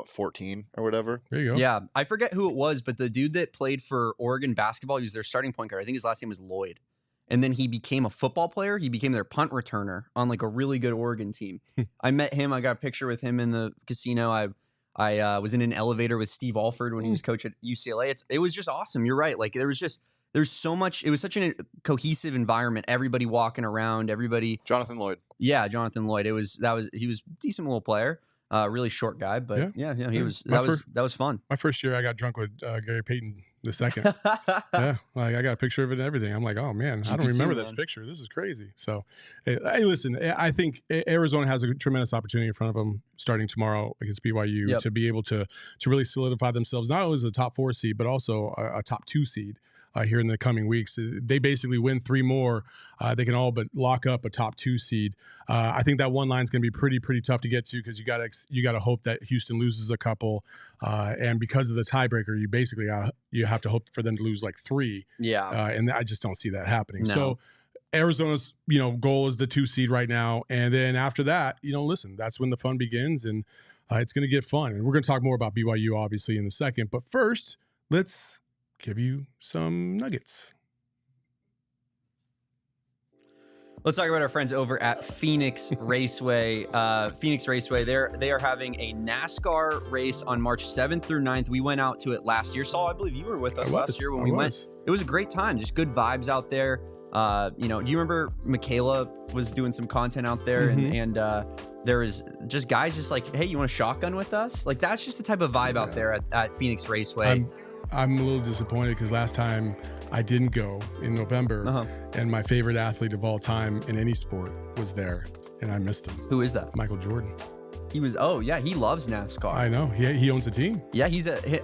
D: 14 or whatever.
A: There you go.
B: Yeah, I forget who it was, but the dude that played for Oregon basketball, he was their starting point guard. I think his last name was Lloyd. And then he became a football player. He became their punt returner on like a really good Oregon team. I met him. I got a picture with him in the casino. I was in an elevator with Steve Alford when he was coach at UCLA. It was just awesome. You're right. Like there's so much. It was such a cohesive environment. Everybody walking around. Everybody.
D: Jonathan Lloyd.
B: Yeah, Jonathan Lloyd. He was a decent little player. Really short guy, but yeah, that was fun.
A: My first year, I got drunk with Gary Payton the second. Yeah, like I got a picture of it and everything. I'm like, oh man, I don't remember this picture. This is crazy. So, hey, listen, I think Arizona has a tremendous opportunity in front of them starting tomorrow against BYU to be able to really solidify themselves not only as a top 4 seed but also a top 2 seed. here in the coming weeks. They basically win 3 more. They can all but lock up a top 2 seed. I think that one line is going to be pretty tough to get to because you got to hope that Houston loses a couple, and because of the tiebreaker, you basically you have to hope for them to lose like 3.
B: Yeah,
A: and I just don't see that happening.
B: No.
A: So Arizona's goal is the 2 seed right now, and then after that, listen, that's when the fun begins, and it's going to get fun. And we're going to talk more about BYU obviously in a second, but first, let's give you some nuggets.
B: Let's talk about our friends over at Phoenix Raceway. Phoenix Raceway, they are having a NASCAR race on March 7th through 9th. We went out to it last year. Saul, I believe you were with us last year when we went. It was a great time. Just good vibes out there. Do you remember Michaela was doing some content out there, and there was just guys just like, hey, you want a shotgun with us? Like, that's just the type of vibe out there at Phoenix Raceway.
A: I'm a little disappointed because last time I didn't go in November, and my favorite athlete of all time in any sport was there, and I missed him.
B: Who is that?
A: Michael Jordan.
B: He was, he loves NASCAR.
A: I know. He owns a team.
B: Yeah,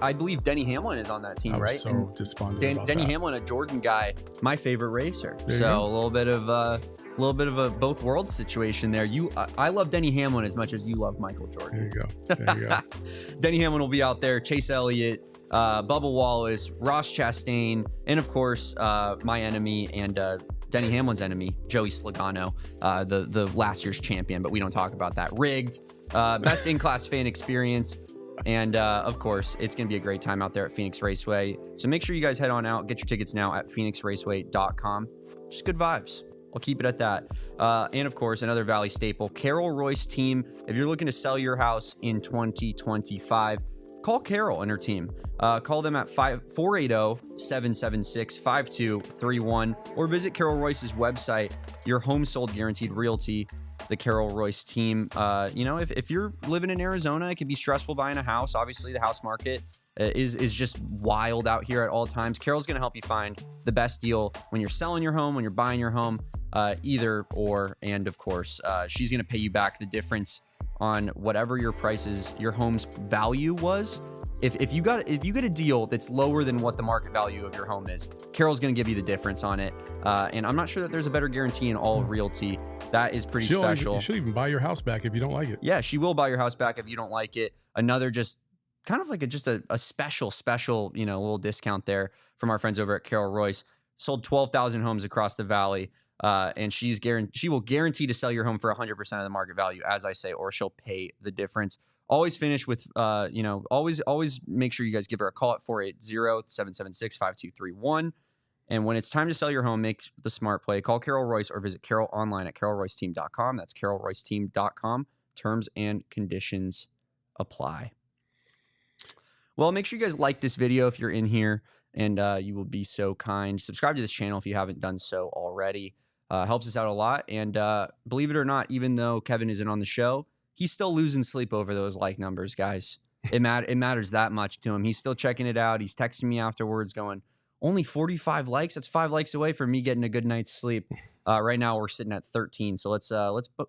B: I believe Denny Hamlin is on that team, right?
A: So despondent about
B: Denny
A: that.
B: Hamlin, a Jordan guy, my favorite racer.
A: There you
B: so
A: go.
B: a little bit of a both worlds situation there. I love Denny Hamlin as much as you love Michael Jordan.
A: There you go.
B: Denny Hamlin will be out there. Chase Elliott, Bubba Wallace, Ross Chastain, and of course my enemy and Denny Hamlin's enemy, Joey Slogano, the last year's champion. But we don't talk about that. Rigged. Best in-class fan experience. And of course, it's going to be a great time out there at Phoenix Raceway. So make sure you guys head on out. Get your tickets now at phoenixraceway.com. Just good vibes. I'll keep it at that. And of course, another Valley staple, Carol Royce team. If you're looking to sell your house in 2025, call Carol and her team. Call them at 480-776-5231 or visit Carol Royce's website. Your home sold guaranteed realty. The Carol Royce team. If you're living in Arizona, it can be stressful buying a house. Obviously, the house market is just wild out here at all times. Carol's going to help you find the best deal when you're selling your home, when you're buying your home, either or. And of course, she's going to pay you back the difference on whatever your home's value was. If you get a deal that's lower than what the market value of your home is, Carol's going to give you the difference on it. And I'm not sure that there's a better guarantee in all of realty. That is pretty special.
A: You should even buy your house back if you don't like it.
B: Yeah, she will buy your house back if you don't like it. Another just kind of like a special, little discount there from our friends over at Carol Royce. Sold 12,000 homes across the valley. And she will guarantee to sell your home for 100% of the market value, as I say, or she'll pay the difference. Always finish with, always make sure you guys give her a call at 480-776-5231. And when it's time to sell your home, make the smart play. Call Carol Royce or visit Carol online at carolroyceteam.com. That's carolroyceteam.com. Terms and conditions apply. Well, make sure you guys like this video if you're in here, and you will be so kind. Subscribe to this channel if you haven't done so already. Helps us out a lot. And believe it or not, even though Kevin isn't on the show, he's still losing sleep over those like numbers, guys. It matters that much to him. He's still checking it out. He's texting me afterwards going, only 45 likes? That's 5 likes away from me getting a good night's sleep. Right now, we're sitting at 13. So let's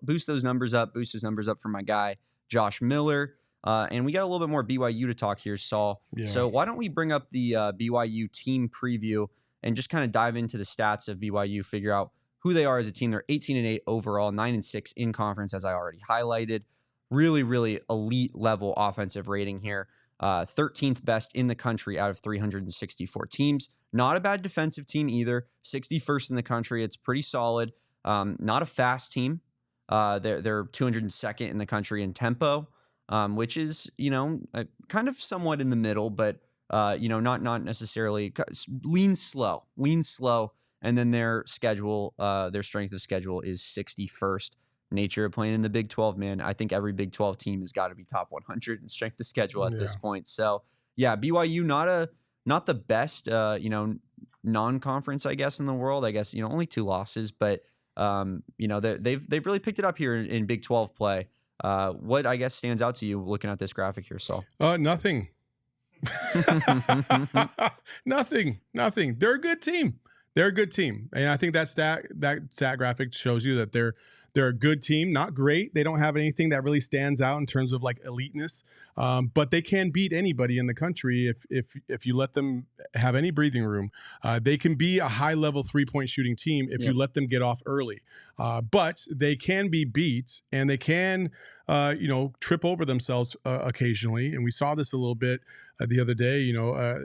B: boost those numbers up, boost his numbers up for my guy, Josh Miller. And we got a little bit more BYU to talk here, Saul. Yeah. So why don't we bring up the BYU team preview and just kind of dive into the stats of BYU, figure out who they are as a team. They're 18-8 overall, 9-6 in conference, as I already highlighted. Really, really elite level offensive rating here. 13th best in the country out of 364 teams. Not a bad defensive team either. 61st in the country. It's pretty solid. Not a fast team. They're 202nd in the country in tempo, which is, kind of somewhat in the middle, but, not necessarily lean slow. And then their schedule, their strength of schedule is 61st. Nature of playing in the Big 12, man. I think every Big 12 team has got to be top 100 in strength of schedule at this point. So, yeah, BYU not the best, non-conference, I guess, in the world. I guess, only 2 losses, but they've really picked it up here in Big 12 play. What I guess stands out to you looking at this graphic here, Saul?
A: Nothing. Nothing. They're a good team. And I think that stat graphic shows you that they're They're a good team, not great. They don't have anything that really stands out in terms of like eliteness, but they can beat anybody in the country if you let them have any breathing room. They can be a high-level three-point shooting team if you let them get off early. But they can be beat, and they can trip over themselves occasionally. And we saw this a little bit the other day,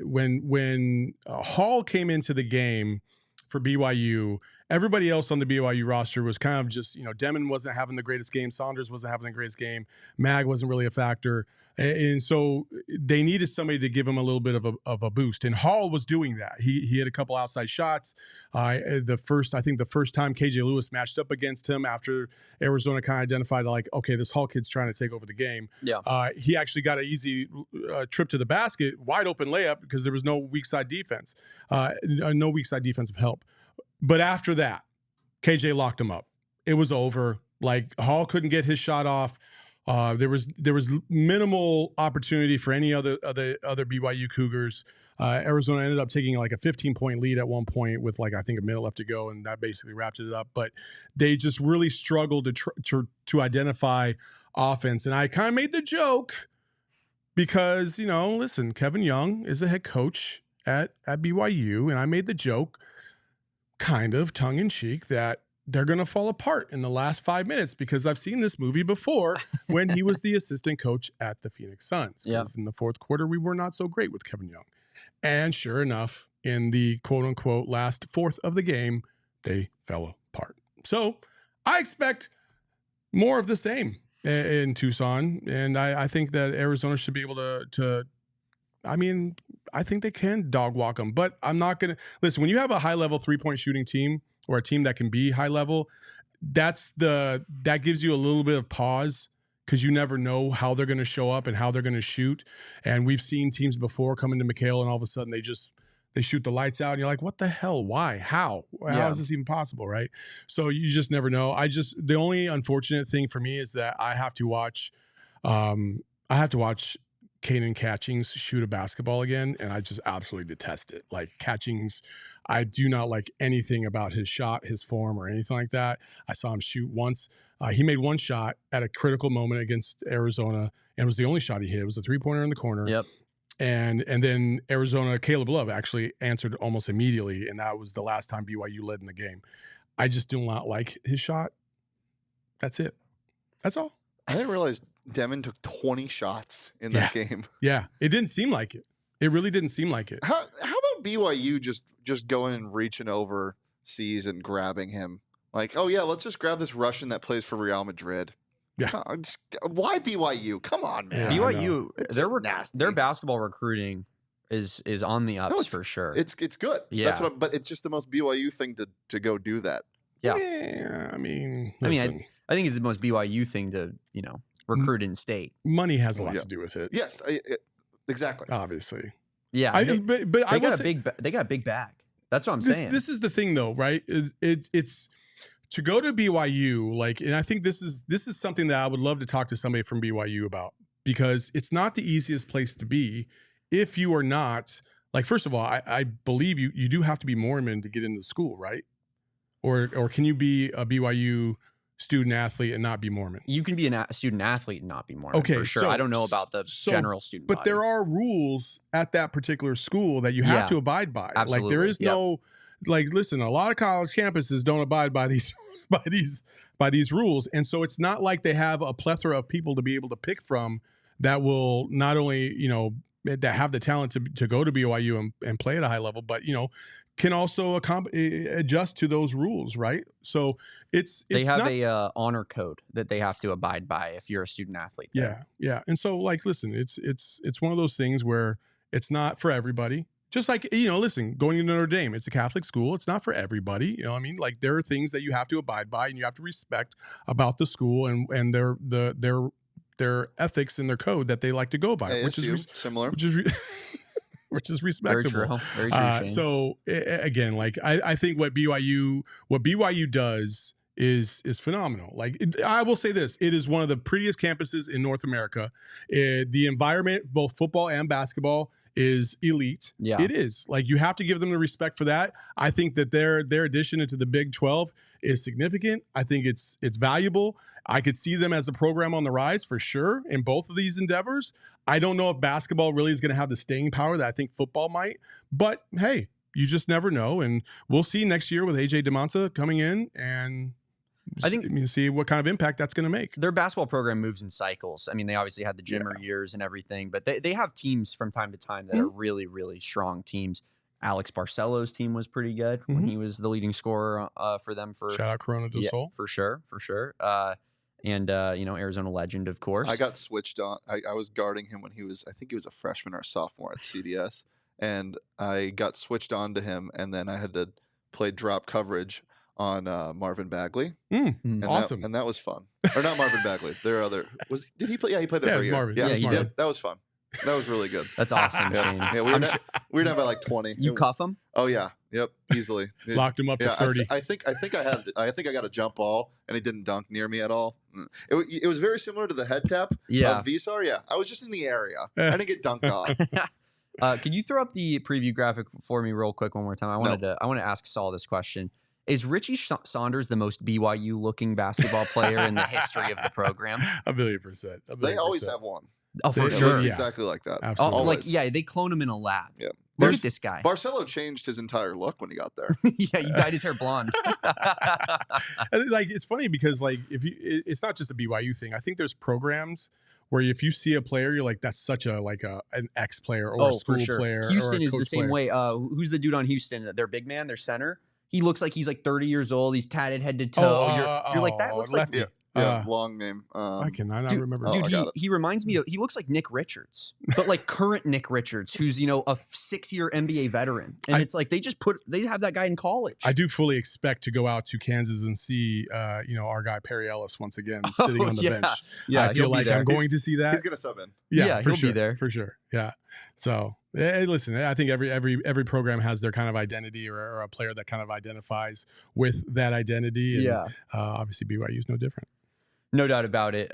A: when Hall came into the game for BYU, everybody else on the BYU roster was kind of just, Damon wasn't having the greatest game. Saunders wasn't having the greatest game. Mag wasn't really a factor. And so they needed somebody to give him a little bit of a boost. And Hall was doing that. He had a couple outside shots. The first time KJ Lewis matched up against him after Arizona kind of identified like, okay, this Hall kid's trying to take over the game. Yeah. He actually got an easy trip to the basket, wide open layup because there was no weak side defense, no weak side defensive help. But after that, KJ locked him up. It was over. Like Hall couldn't get his shot off. There was minimal opportunity for any other BYU Cougars. Arizona ended up taking like a 15-point lead at one point with like I think a minute left to go, and that basically wrapped it up. But they just really struggled to identify offense. And I kind of made the joke because listen, Kevin Young is the head coach at BYU, and I made the joke, kind of tongue in cheek, that they're going to fall apart in the last 5 minutes because I've seen this movie before when he was the assistant coach at the Phoenix Suns. Because in the fourth quarter, we were not so great with Kevin Young. And sure enough, in the quote unquote last fourth of the game, they fell apart. So I expect more of the same in Tucson. And I think that Arizona should be able to I think they can dog walk them, but I'm not going to listen. When you have a high level 3-point shooting team or a team that can be high level, that gives you a little bit of pause because you never know how they're going to show up and how they're going to shoot. And we've seen teams before come into McHale and all of a sudden they shoot the lights out and you're like, what the hell? Why? How is this even possible? Right. So you just never know. The only unfortunate thing for me is that I have to watch Kanan Catchings shoot a basketball again, and I just absolutely detest it. Like Catchings, I do not like anything about his shot, his form, or anything like that. I saw him shoot once. He made one shot at a critical moment against Arizona, and it was the only shot he hit. It was a three-pointer in the corner. Yep. And then Arizona, Caleb Love actually answered almost immediately, and that was the last time BYU led in the game. I just do not like his shot. That's it. That's all.
D: I didn't realize Damon took 20 shots in that game.
A: Yeah, it didn't seem like it. It really didn't seem like it.
D: How about BYU just going and reaching over seas and grabbing him? Like, oh yeah, let's just grab this Russian that plays for Real Madrid. Yeah. Why BYU? Come on, man.
B: BYU, their basketball recruiting is on the ups for sure.
D: It's good. Yeah. But it's just the most BYU thing to go do that.
B: Yeah.
A: I mean,
B: I think it's the most BYU thing to, recruit in state.
A: Money has a lot to do with it.
D: Yes, exactly.
A: Obviously.
B: Yeah. They got a big bag. That's what I'm saying.
A: This is the thing though, right? It's to go to BYU, and I think this is something that I would love to talk to somebody from BYU about, because it's not the easiest place to be if you are not, first of all, I believe you do have to be Mormon to get into school, right? Or can you be a BYU student athlete and not be Mormon?
B: You can be a student athlete and not be Mormon, for sure. I don't know about the general student
A: but
B: body.
A: There are rules at that particular school that you have to abide by.
B: Absolutely.
A: There is no, listen, a lot of college campuses don't abide by these rules. And so it's not like they have a plethora of people to be able to pick from that will not only, that have the talent to go to BYU and play at a high level, but, can also adjust to those rules, right? So they have
B: a honor code that they have to abide by if you're a student athlete there.
A: Yeah. And so listen, it's one of those things where it's not for everybody. Just listen, going to Notre Dame, it's a Catholic school. It's not for everybody. You know what I mean? There are things that you have to abide by and you have to respect about the school and their ethics and their code that they like to go by,
D: ASU,
A: which is
D: similar.
A: Which is respectable.
B: Very true.
A: So again, I think what BYU does is phenomenal. I will say this: it is one of the prettiest campuses in North America. The environment, both football and basketball, is elite.
B: Yeah.
A: It is. Like, you have to give them the respect for that. I think that their addition into the Big 12 is significant. I think it's valuable. I could see them as a program on the rise for sure in both of these endeavors. I don't know if basketball really is going to have the staying power that I think football might, but hey, you just never know. And we'll see next year with AJ DeMonta coming in, and
B: I think
A: you see what kind of impact that's going to make.
B: Their basketball program moves in cycles. I mean, they obviously had the Jimmer years and everything, but they have teams from time to time that are really, really strong teams. Alex Barcelo's team was pretty good when he was the leading scorer for them. For
A: shout out Corona del Sol.
B: For sure. And Arizona legend, of course.
D: I got switched on. I was guarding him when I think he was a freshman or a sophomore at CDS, and I got switched on to him, and then I had to play drop coverage on Marvin Bagley. And
A: Awesome.
D: And that was fun. Or not Marvin Bagley. There are other. Did he play? Yeah, he played there for a year.
A: Marvin.
D: Yeah,
A: he
D: did. That was fun. That was really good.
B: That's awesome, Shane.
D: Yeah, we were down by like 20.
B: You cuff him?
D: Oh yeah, yep, easily.
A: Locked him up to 30.
D: I think I got a jump ball, and he didn't dunk near me at all. It was very similar to the head tap of Visar. Yeah, I was just in the area. I didn't get dunked on.
B: Could you throw up the preview graphic for me real quick one more time? I want to ask Saul this question. Is Richie Saunders the most BYU looking basketball player in the history of the program?
A: 1,000,000%.
D: They always have one.
B: Oh, for
D: It
B: sure.
D: looks exactly like that.
A: Absolutely.
B: They clone him in a lab.
D: Yeah.
B: Look at this guy.
D: Barcelo changed his entire look when he got there.
B: Yeah, he dyed his hair blonde.
A: Like, it's funny because, like, it's not just a BYU thing. I think there's programs where if you see a player, you're like, that's such an ex player or a school player.
B: Houston
A: or a
B: is the same
A: player.
B: way. Who's the dude on Houston? Their big man, their center. He looks like he's like 30 years old. He's tatted head to toe. You're like, that looks
A: Lefty.
B: like.
D: Yeah, long name.
A: I cannot remember.
B: Dude, he reminds me of, he looks like Nick Richards, but like current Nick Richards, who's, a 6-year NBA veteran. And it's like they have that guy in college.
A: I do fully expect to go out to Kansas and see, our guy Perry Ellis once again sitting on the bench.
B: Yeah,
A: I feel like I'm going to see that.
D: He's going to sub in.
A: Yeah,
B: he'll be there
A: for sure. Yeah. So listen, I think every program has their kind of identity or a player that kind of identifies with that identity. And, obviously BYU is no different.
B: No doubt about it.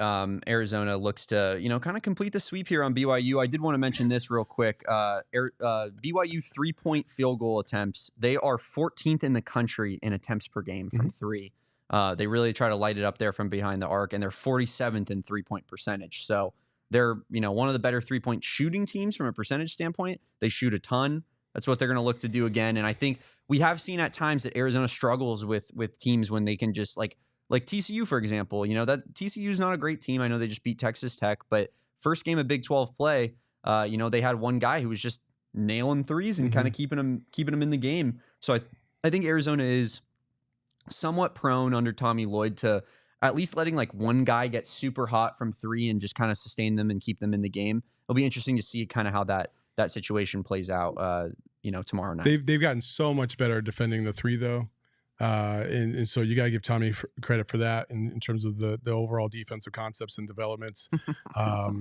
B: Arizona looks to, kind of complete the sweep here on BYU. I did want to mention this real quick. BYU 3-point field goal attempts. They are 14th in the country in attempts per game from three. They really try to light it up there from behind the arc, and they're 47th in 3-point percentage. So they're, one of the better 3-point shooting teams from a percentage standpoint. They shoot a ton. That's what they're going to look to do again. And I think we have seen at times that Arizona struggles with teams when they can just like TCU, for example, that TCU is not a great team. I know they just beat Texas Tech, but first game of Big 12 play, they had one guy who was just nailing threes and kind of keeping them in the game. So I think Arizona is somewhat prone under Tommy Lloyd to at least letting like one guy get super hot from three and just kind of sustain them and keep them in the game. It'll be interesting to see kind of how that situation plays out, tomorrow night.
A: They've gotten so much better defending the three though. And so you got to give Tommy credit for that in terms of the overall defensive concepts and developments.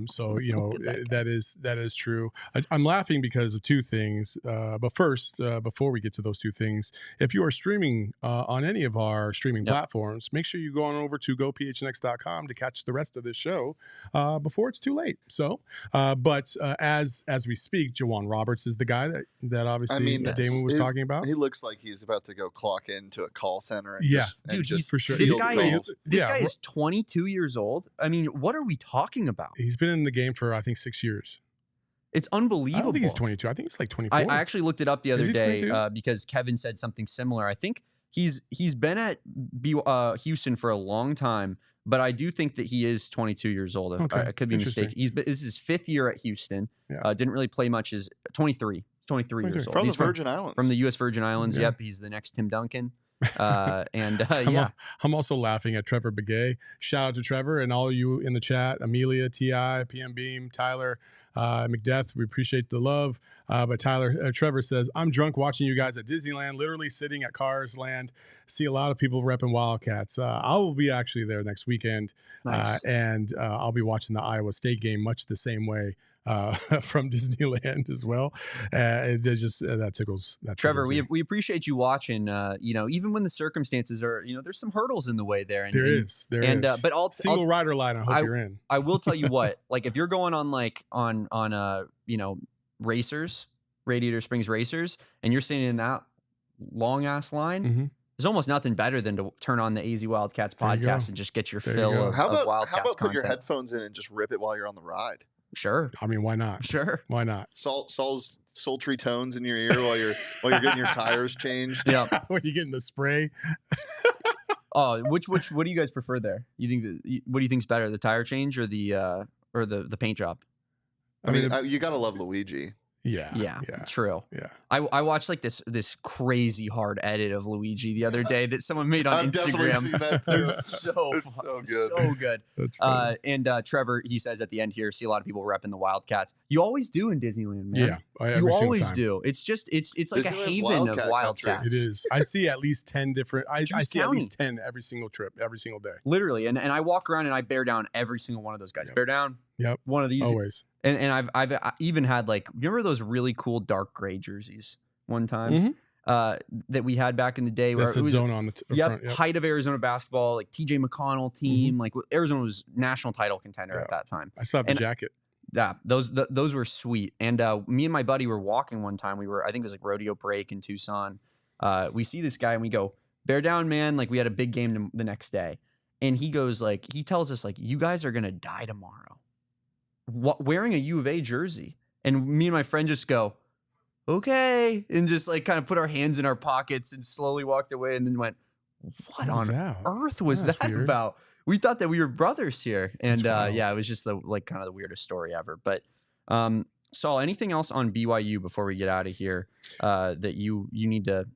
A: So that is true. I'm laughing because of two things. But first, before we get to those two things, if you are streaming on any of our streaming platforms, make sure you go on over to gophnx.com to catch the rest of this show before it's too late. So, but as we speak, Jawan Roberts is the guy that obviously Damon was talking about.
D: He looks like he's about to go clock into a call center. And
B: Dude,
A: for sure.
B: This guy is 22 years old. I mean, what are we talking about?
A: He's been in the game for I think 6 years.
B: It's unbelievable.
A: I don't think he's 22. I think it's like 24.
B: I actually looked it up the other day
A: 22?
B: Because Kevin said something similar. I think he's been at Houston for a long time, but I do think that he is 22 years old.
A: Okay.
B: I could be mistaken. This is his 5th year at Houston.
A: Yeah.
B: Didn't really play much. Is 23 years old.
D: From the Virgin Islands.
B: From the U.S. Virgin Islands.
A: Yeah.
B: Yep. He's the next Tim Duncan.
A: I'm also laughing at Trevor Begay. Shout out to Trevor and all of you in the chat. Amelia, T.I., PM Beam, Tyler, McDeath. We appreciate the love. But Trevor says, I'm drunk watching you guys at Disneyland, literally sitting at Cars Land. See a lot of people repping Wildcats. I will be actually there next weekend.
B: Nice.
A: And I'll be watching the Iowa State game much the same way. From Disneyland as well. That tickles.
B: Trevor, we appreciate you watching. Even when the circumstances are, there's some hurdles in the way there.
A: There is.
B: But
A: single rider line. I hope you're in.
B: I will tell you what. Like if you're going on Radiator Springs Racers, and you're standing in that long ass line, there's almost nothing better than to turn on the AZ Wildcats podcast and just get your fill of Wildcats
D: put your
B: content.
D: headphones in and just rip it while you're on the ride?
B: Sure.
A: I mean, why not?
B: Sure.
A: Why not?
D: Saul's sultry tones in your ear while you're getting your tires changed.
B: Yeah.
A: When you're getting the spray.
B: Oh, what do you guys prefer there? What do you think's better, the tire change or the paint job?
D: I mean, you gotta love Luigi.
B: Yeah, true.
A: Yeah.
B: I watched like this crazy hard edit of Luigi the other day that someone made on
D: I've
B: Instagram.
D: definitely seen that too.
B: It's so good. So good.
A: That's funny.
B: And Trevor, he says at the end here, see a lot of people repping the Wildcats. You always do in Disneyland, man.
A: Yeah.
B: You always do. It's just it's like
D: Disneyland's
B: a haven
D: Wildcat
B: of Wildcats.
A: It is. I see at least 10 different. I see at
B: counting.
A: least 10 every single trip, every single day.
B: Literally, and I walk around and I bear down every single one of those guys.
A: Yep.
B: Bear down.
A: Yep.
B: One of these.
A: Always.
B: And I've even had like, remember those really cool dark gray jerseys one time that we had back in the day?
A: That's
B: where it was,
A: zone on the front. Yep.
B: Height of Arizona basketball, like TJ McConnell team. Like Arizona was national title contender at that time.
A: I still have the jacket.
B: Yeah, those were sweet. And me and my buddy were walking one time. I think it was like rodeo break in Tucson. We see this guy and we go, bear down, man. Like we had a big game the next day. And he goes like, he tells us like, you guys are going to die tomorrow. Wearing a U of A jersey. And me and my friend just go, okay. And just like kind of put our hands in our pockets and slowly walked away and then went, what on earth was that about? We thought that we were brothers here. And it was just kind of the weirdest story ever. But Saul, anything else on BYU before we get out of here that you need to,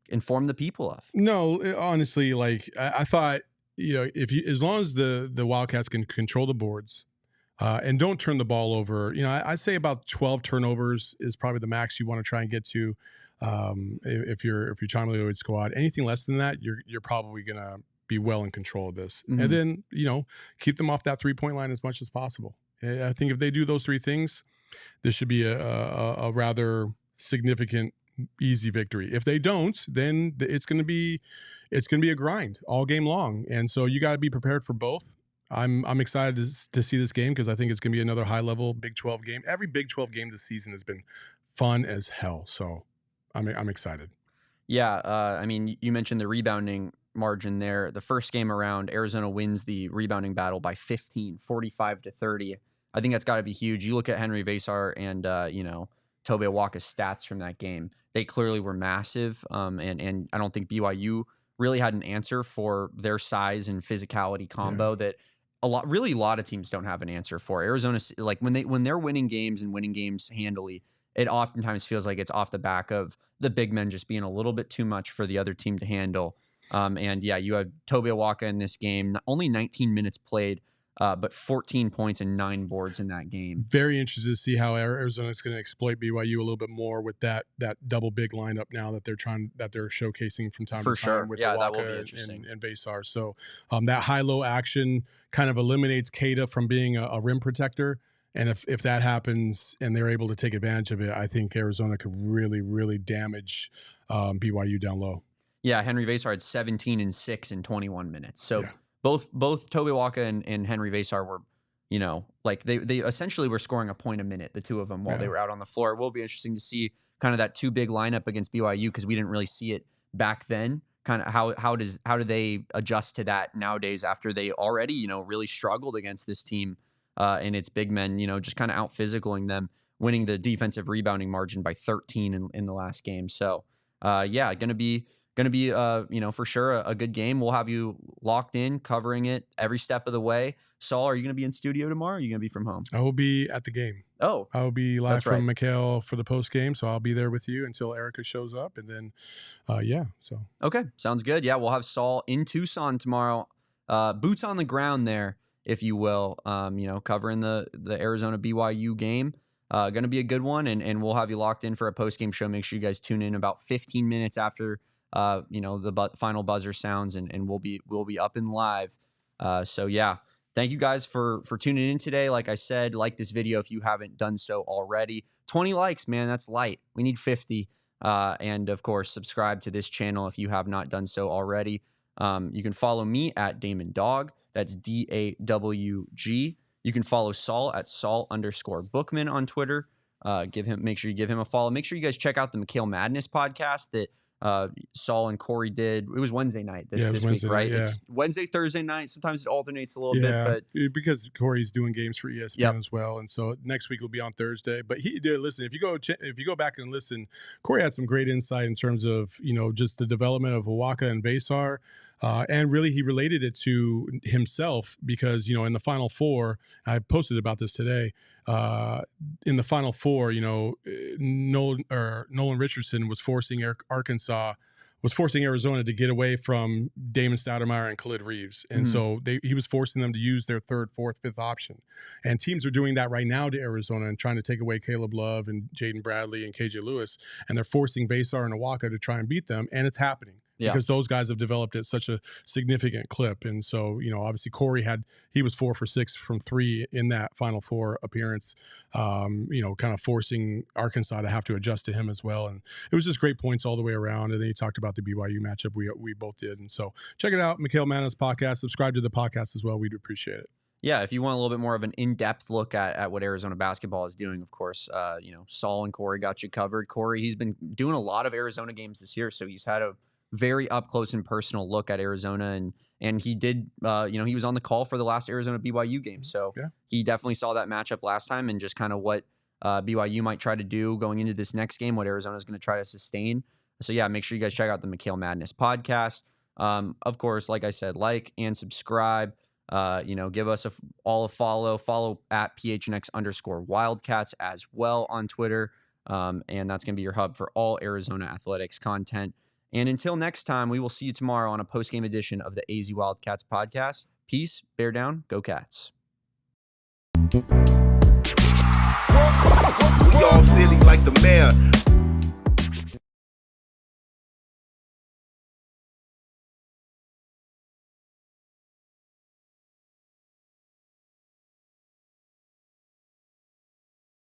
B: inform the people of?
A: No, honestly, like I thought, as long as the Wildcats can control the boards, and don't turn the ball over. I say about 12 turnovers is probably the max you want to try and get to. If you're trying to the Lloyd squad, anything less than that, you're probably gonna be well in control of this. And then keep them off that 3-point line as much as possible. I think if they do those three things, this should be a rather significant, easy victory. If they don't, then it's gonna be a grind all game long. And so you got to be prepared for both. I'm excited to see this game because I think it's going to be another high-level Big 12 game. Every Big 12 game this season has been fun as hell, so I'm excited.
B: Yeah, I mean, you mentioned the rebounding margin there. The first game around, Arizona wins the rebounding battle by 15, 45-30. I think that's got to be huge. You look at Henry Vasar and Tobe Awaka's stats from that game. They clearly were massive, and I don't think BYU really had an answer for their size and physicality combo that a lot of teams don't have an answer for. Arizona, like when they're winning games and winning games handily, it oftentimes feels like it's off the back of the big men just being a little bit too much for the other team to handle. You have Tobe Awaka in this game, only 19 minutes played, but 14 points and 9 boards in that game.
A: Very interested to see how Arizona is going to exploit BYU a little bit more with that double big lineup now that they're showcasing from time to time with Awaka and Vasar. So that high-low action kind of eliminates Keita from being a rim protector. And if that happens and they're able to take advantage of it, I think Arizona could really, really damage BYU down low.
B: Yeah, Henry Vasar had 17 and 6 in 21 minutes. So both Tobe Awaka and Henry Vasar were, they essentially were scoring a point a minute, the two of them, while they were out on the floor. It will be interesting to see kind of that 2 big lineup against BYU because we didn't really see it back then. Kind of how do they adjust to that nowadays after they already, really struggled against this team and its big men, just kind of out physicaling them, winning the defensive rebounding margin by 13 in the last game. So, going to be for sure a good game. We'll have you locked in, covering it every step of the way. Saul, are you going to be in studio tomorrow? Or are you going to be from home?
A: I will be at the game.
B: Oh,
A: I will be live from McHale for the post game, so I'll be there with you until Erica shows up, and then, So
B: okay, sounds good. Yeah, we'll have Saul in Tucson tomorrow, boots on the ground there, if you will. Covering the Arizona BYU game. Going to be a good one, and we'll have you locked in for a post game show. Make sure you guys tune in about 15 minutes after. The final buzzer sounds and we'll be up and live. Thank you guys for tuning in today. Like I said, like this video if you haven't done so already. 20 likes, man, that's light. We need 50. And of course, subscribe to this channel if you have not done so already. You can follow me at Damon Dog. That's DAWG. You can follow Saul at Saul_Bookman on Twitter. Make sure you give him a follow. Make sure you guys check out the McHale Madness podcast that Saul and Corey did. It was Wednesday night this week, right?
A: Night,
B: It's Wednesday, Thursday night. Sometimes it alternates a little bit, but
A: because Corey's doing games for ESPN as well, and so next week will be on Thursday. But listen, if you go back and listen, Corey had some great insight in terms of just the development of Awaka and Vasar, and really he related it to himself because in the Final Four, I posted about this today. In the Final Four, Nolan Richardson was forcing Arizona to get away from Damon Stoudemire and Khalid Reeves. And so he was forcing them to use their third, fourth, fifth option. And teams are doing that right now to Arizona and trying to take away Caleb Love and Jaden Bradley and KJ Lewis. And they're forcing Vasar and Awaka to try and beat them. And it's happening. Yeah. Because those guys have developed at such a significant clip. And so, obviously Corey he was 4 for 6 from 3 in that Final Four appearance, kind of forcing Arkansas to have to adjust to him as well. And it was just great points all the way around. And then he talked about the BYU matchup. We both did. And so check it out, McHale Madness podcast. Subscribe to the podcast as well. We'd appreciate it.
B: Yeah, if you want a little bit more of an in-depth look at what Arizona basketball is doing, of course, Saul and Corey got you covered. Corey, he's been doing a lot of Arizona games this year, so he's had a very up close and personal look at Arizona, and he did he was on the call for the last Arizona BYU game, so he definitely saw that matchup last time and just kind of what BYU might try to do going into this next game, what Arizona is going to try to sustain. So yeah, make sure you guys check out the McHale Madness podcast. Of course, like I said, like and subscribe. Give us all a follow at PHNX_Wildcats as well on Twitter, and that's going to be your hub for all Arizona athletics content. And until next time, we will see you tomorrow on a post-game edition of the AZ Wildcats podcast. Peace, bear down, go Cats.
E: We all silly like the mayor.